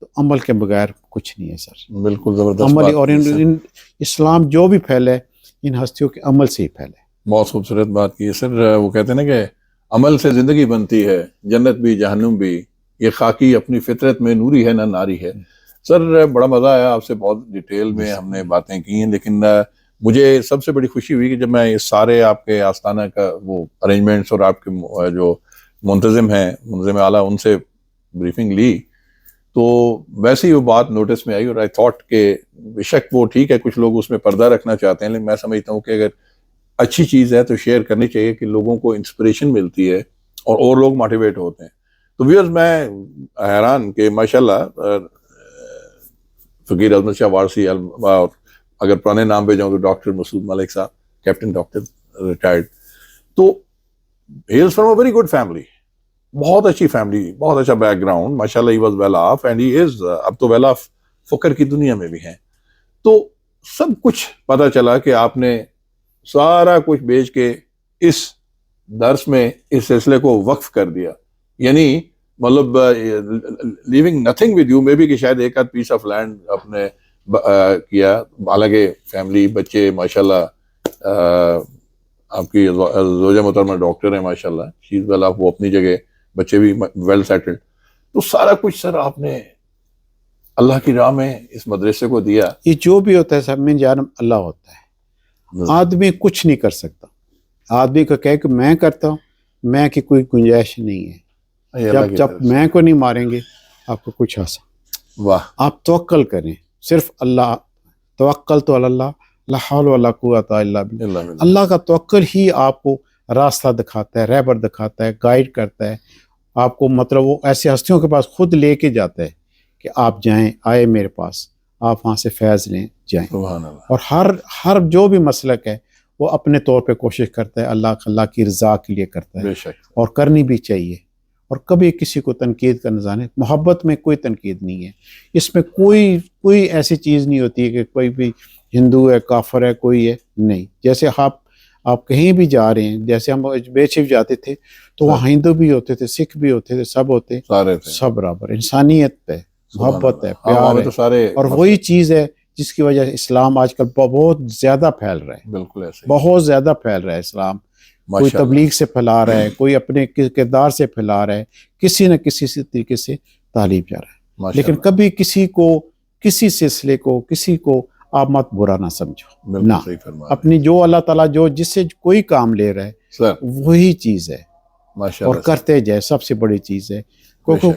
Speaker 3: تو عمل کے بغیر کچھ نہیں ہے سر.
Speaker 2: بالکل زبردست
Speaker 3: عمل. اور اسلام جو بھی پھیلا ہے ان ہستیوں کے عمل سے ہی پھیلا ہے.
Speaker 2: بہت خوبصورت بات کی ہے سر. وہ کہتے ہیں نا کہ عمل سے زندگی بنتی ہے، جنت بھی جہنم بھی، یہ خاکی اپنی فطرت میں نوری ہے نہ ناری ہے. سر بڑا مزہ آیا، آپ سے بہت ڈیٹیل میں ہم نے باتیں کی ہیں. لیکن مجھے سب سے بڑی خوشی ہوئی کہ جب میں اس سارے آپ کے آستانہ کا وہ ارینجمنٹس اور آپ کے جو منتظم اعلیٰ ان سے بریفنگ لی تو ویسے ہی وہ بات نوٹس میں آئی. اور آئی تھاٹ کہ بے شک وہ ٹھیک ہے، کچھ لوگ اس میں پردہ رکھنا چاہتے ہیں، لیکن میں سمجھتا ہوں کہ اگر اچھی چیز ہے تو شیئر کرنی چاہیے کہ لوگوں کو انسپریشن ملتی ہے اور لوگ موٹیویٹ ہوتے ہیں. تو ویورز میں حیران کہ ماشاءاللہ فقیر احمد شاہ وارثی، اور اگر پرانے نام پہ جاؤں تو ڈاکٹر مسعود ملک صاحب، کیپٹن ڈاکٹر ریٹائرڈ، تو he is from a very good family, بہت اچھی فیملی، بہت اچھا بیک گراؤنڈ. ماشاءاللہ he was well off and he is اب تو ویل آف فقر کی دنیا میں بھی ہیں. تو سب کچھ پتہ چلا کہ آپ نے سارا کچھ بیچ کے اس درس میں اس سلسلے کو وقف کر دیا. یعنی مطلب living nothing with you, maybe کہ شاید ایک آدھ پیس آف لینڈ آپ نے کیا. حالانکہ فیملی، بچے ماشاءاللہ، آپ کی زوجہ محترمہ ڈاکٹر ہیں ماشاءاللہ، شی از ویل آف، وہ اپنی جگہ، بچے بھی ویل سیٹلڈ. تو سارا کچھ سر آپ نے اللہ کی راہ میں اس مدرسے کو دیا.
Speaker 3: یہ جو بھی ہوتا ہے سب من جانب اللہ ہوتا ہے. آدمی کچھ نہیں کر سکتا. آدمی کو کہے کہ میں کرتا ہوں، میں کی کوئی گنجائش نہیں ہے. جب میں کو نہیں ماریں گے آپ کو کچھ حاصل.
Speaker 2: واہ.
Speaker 3: آپ توکل کریں صرف اللہ. توکل تو اللہ، لا حول ولا قوت الا باللہ. اللہ کا توکل ہی آپ کو راستہ دکھاتا ہے، رہبر دکھاتا ہے، گائیڈ کرتا ہے آپ کو. مطلب وہ ایسے ہستیوں کے پاس خود لے کے جاتا ہے کہ آپ جائیں، آئے میرے پاس، آپ وہاں سے فیض لیں، جائیں. اور ہر جو بھی مسلک ہے وہ اپنے طور پہ کوشش کرتا ہے، اللہ کی رضا کے لیے کرتا ہے.
Speaker 2: بے شک.
Speaker 3: اور کرنی بھی چاہیے. اور کبھی کسی کو تنقید کا نظانے، محبت میں کوئی تنقید نہیں ہے. اس میں کوئی ایسی چیز نہیں ہوتی ہے کہ کوئی بھی ہندو ہے، کافر ہے، کوئی ہے، نہیں. جیسے آپ کہیں بھی جا رہے ہیں، جیسے ہم بے شف جاتے تھے تو وہاں ہندو بھی ہوتے تھے، سکھ بھی ہوتے تھے، سب ہوتے، سب برابر. انسانیت ہے، محبت ہے، پیار ہے. اور وہی چیز ہے جس کی وجہ سے اسلام آج کل بہت زیادہ پھیل رہا ہے.
Speaker 2: بالکل ایسے
Speaker 3: بہت زیادہ پھیل رہا ہے اسلام. کوئی تبلیغ سے پھیلا رہا ہے، کوئی اپنے کردار سے پھیلا رہا ہے، کسی نہ کسی طریقے سے تعلیم جا رہا ہے. لیکن کبھی کسی کو، کسی سلسلے کو، کسی کو آپ مت برا نہ سمجھو. نہ، اپنی جو اللہ تعالیٰ جس سے کوئی کام لے رہا ہے وہی چیز ہے اور کرتے جائے، سب سے بڑی چیز ہے. کیونکہ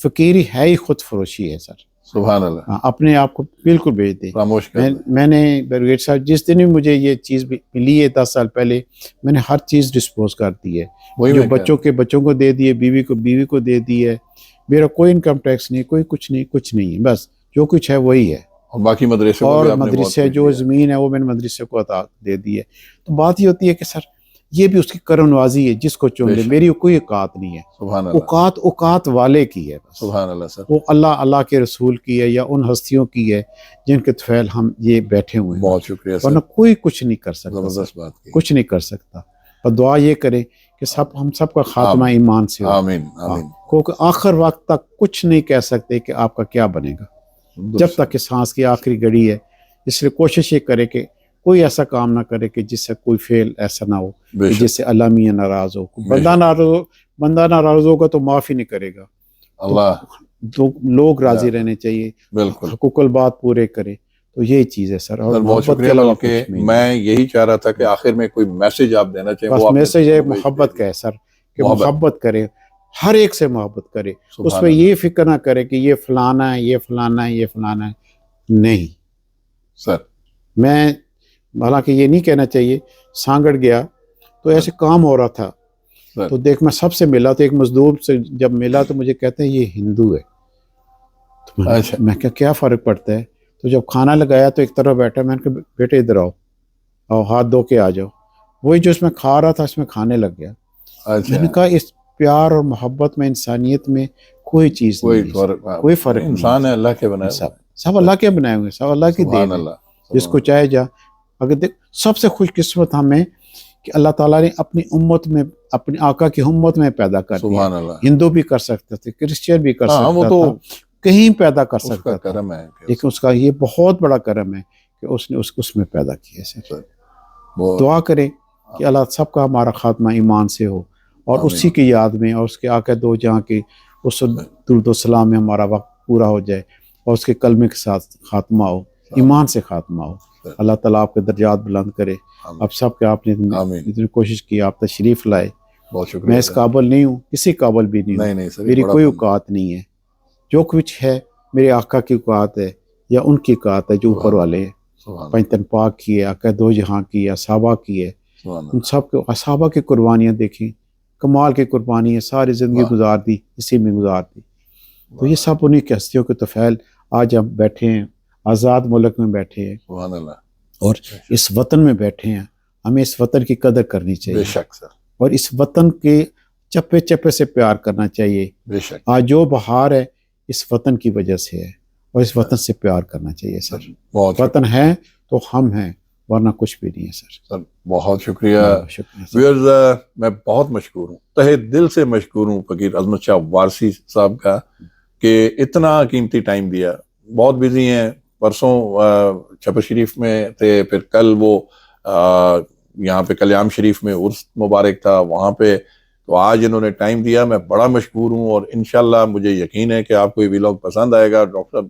Speaker 3: فقیری ہے ہی خود فروشی ہے سر.
Speaker 2: سبحان اللہ.
Speaker 3: ہاں، اپنے آپ کو بالکل بیچ دے.
Speaker 2: خاموش کر دیں.
Speaker 3: میں نے بریگیڈ صاحب جس دن بھی مجھے یہ چیز ملی ہے 10 سال پہلے، میں نے ہر چیز ڈسپوز کر دی ہے.
Speaker 2: وہی
Speaker 3: جو
Speaker 2: میں کہہ
Speaker 3: بچوں کو دے دیے، بیوی کو دے دی ہے. میرا کوئی انکم ٹیکس نہیں، کوئی کچھ نہیں ہے. بس جو کچھ ہے وہی ہے.
Speaker 2: اور باقی مدرسے کو
Speaker 3: اور
Speaker 2: بھی آپ نے بہت
Speaker 3: مدرسے
Speaker 2: کچھ
Speaker 3: جو
Speaker 2: دیا.
Speaker 3: زمین ہے وہ میں نے مدرسے کو عطا دے دی ہے. تو بات یہ ہوتی ہے کہ سر یہ بھی اس کی کرم نوازی ہے، جس کو چن
Speaker 2: بے
Speaker 3: لے.
Speaker 2: شک.
Speaker 3: میری کوئی اوقات نہیں ہے.
Speaker 2: سبحان اللہ.
Speaker 3: اوقات والے کی ہے بس.
Speaker 2: سبحان اللہ سر.
Speaker 3: وہ اللہ کے رسول کی ہے یا ان ہستیوں کی ہے جن کے طفیل ہم یہ بیٹھے ہوئے ہیں.
Speaker 2: بہت شکریہ سر.
Speaker 3: ورنہ کوئی کچھ نہیں کر سکتا.
Speaker 2: زبردست بات کی.
Speaker 3: کچھ نہیں کر سکتا. اور دعا یہ کریں کہ ہم سب کا خاتمہ ایمان سے ہو.
Speaker 2: آمین آمین.
Speaker 3: کیونکہ آخر وقت تک کچھ نہیں کہہ سکتے کہ آپ کا کیا بنے گا جب تک کہ سانس کی آخری گھڑی ہے. اس لیے کوشش یہ کرے کہ کوئی ایسا کام نہ کرے کہ جس سے کوئی فعل ایسا نہ ہو کہ جس سے اللہ میاں ناراض ہو. بندہ ناراض ہوگا تو معاف ہی نہیں کرے گا.
Speaker 2: اللہ.
Speaker 3: تو لوگ راضی رہنے چاہیے.
Speaker 2: بالکل.
Speaker 3: حقوق البات پورے کرے. تو یہی چیز ہے سر. اور
Speaker 2: بہت شکریہ. بلکہ میں یہی چاہ رہا تھا کہ آخر میں کوئی میسج آپ دینا چاہیں.
Speaker 3: بس میسج ہے محبت کا ہے سر، کہ محبت کرے، ہر ایک سے محبت کرے. اس میں یہ فکر نہ کرے کہ یہ فلانا ہے، یہ فلانا ہے، یہ فلانا ہے. نہیں
Speaker 2: سر.
Speaker 3: میں حالانکہ یہ نہیں کہنا چاہیے. سانگڑ گیا تو ایسے کام ہو رہا تھا تو دیکھ میں سب سے ملا تو ایک مزدور سے جب ملا تو مجھے کہتے ہیں یہ ہندو ہے. تو میں کیا فرق پڑتا ہے. تو جب کھانا لگایا تو ایک طرف بیٹھا. میں نے کہا بیٹے ادھر آؤ اور ہاتھ دھو کے آ جاؤ. وہی جو اس میں کھا رہا تھا اس میں کھانے لگ گیا. میں نے کہا اس پیار اور محبت میں، انسانیت میں کوئی چیز نہیں، کوئی فرق نہیں.
Speaker 2: انسان ہے اللہ کے بنائے،
Speaker 3: سب اللہ کے بنائے ہوئے، سب اللہ کی دین ہے. جس کو چاہے جا. اگر دیکھ سب سے خوش قسمت ہمیں کہ اللہ تعالیٰ نے اپنی امت میں، اپنے آقا کی امت میں پیدا کر دیا. ہندو بھی کر سکتے تھے، کرسچن بھی کر سکتا تھا، کہیں پیدا کر سکتا تھا. لیکن اس کا یہ بہت بڑا کرم ہے کہ اس نے اس میں پیدا کیا. دعا کریں کہ اللہ سب کا ہمارا خاتمہ ایمان سے ہو اور اسی کی یاد میں اور اس کے آقا دو جہاں کے اس درود و سلام میں ہمارا وقت پورا ہو جائے اور اس کے کلمے کے ساتھ خاتمہ ہو، ایمان سے خاتمہ ہو. اللہ تعالیٰ آپ کے درجات بلند کرے. اب سب کے آپ نے اتنی کوشش کی، آپ تشریف لائے. میں اس قابل نہیں ہوں، کسی قابل بھی نہیں ہوں. میری کوئی اوقات نہیں ہے. جو کچھ ہے میرے آقا کی اوقات ہے یا ان کی اوقات ہے جو اوپر والے ہیں. پنجتن پاک کی ہے، آقا دو جہاں کی ہے، صحابہ کی ہے. ان سب کے صحابہ کی قربانیاں دیکھیں، کمال کی قربانی ہے. ساری زندگی گزار دی اسی میں گزار دی. تو یہ سب انہیں کی ہستیوں کے طفیل آج ہم بیٹھے ہیں، آزاد ملک میں بیٹھے ہیں اور اس وطن میں بیٹھے ہیں. ہمیں اس وطن کی قدر کرنی چاہیے.
Speaker 2: بے شک سر.
Speaker 3: اور اس وطن کے چپے چپے سے پیار کرنا چاہیے.
Speaker 2: بے شک.
Speaker 3: آج جو بہار ہے اس وطن کی وجہ سے ہے اور اس وطن سے پیار کرنا چاہیے سر. وطن ہے تو ہم ہیں، ورنہ کچھ بھی نہیں ہے سر.
Speaker 2: بہت شکریہ. میں بہت مشکور ہوں، تہہ دل سے مشکور ہوں فقیر عظمت شاہ وارثی صاحب کا کہ اتنا قیمتی ٹائم دیا. بہت بزی ہیں، پرسوں چھپر شریف میں تھے، پھر کل وہ یہاں پہ کلیام شریف میں عرس مبارک تھا وہاں پہ. تو آج انہوں نے ٹائم دیا، میں بڑا مشکور ہوں. اور انشاءاللہ مجھے یقین ہے کہ آپ کو یہ ویلاگ پسند آئے گا. ڈاکٹر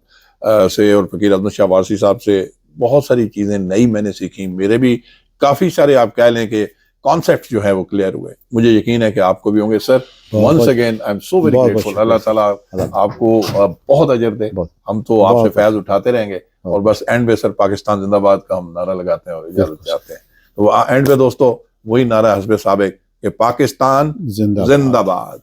Speaker 2: صاحب سے اور فقیر عظمت شاہ وارثی صاحب سے بہت ساری چیزیں نئی میں نے سیکھی. میرے بھی کافی سارے آپ کہہ لیں کہ کانسیپٹ جو ہے وہ کلیئر ہوئے. مجھے یقین ہے کہ آپ کو بھی ہوں گے. Sir once again I am so very grateful. اللہ تعالیٰ آپ کو بہت اجر دے. ہم تو آپ سے فیض اٹھاتے رہیں گے. اور بس اینڈ پہ سر پاکستان زندہ باد کا ہم نعرہ لگاتے ہیں اور اجازت چاہتے ہیں. تو اینڈ پہ دوستو وہی نعرہ حسب سابق کہ پاکستان زندہ باد.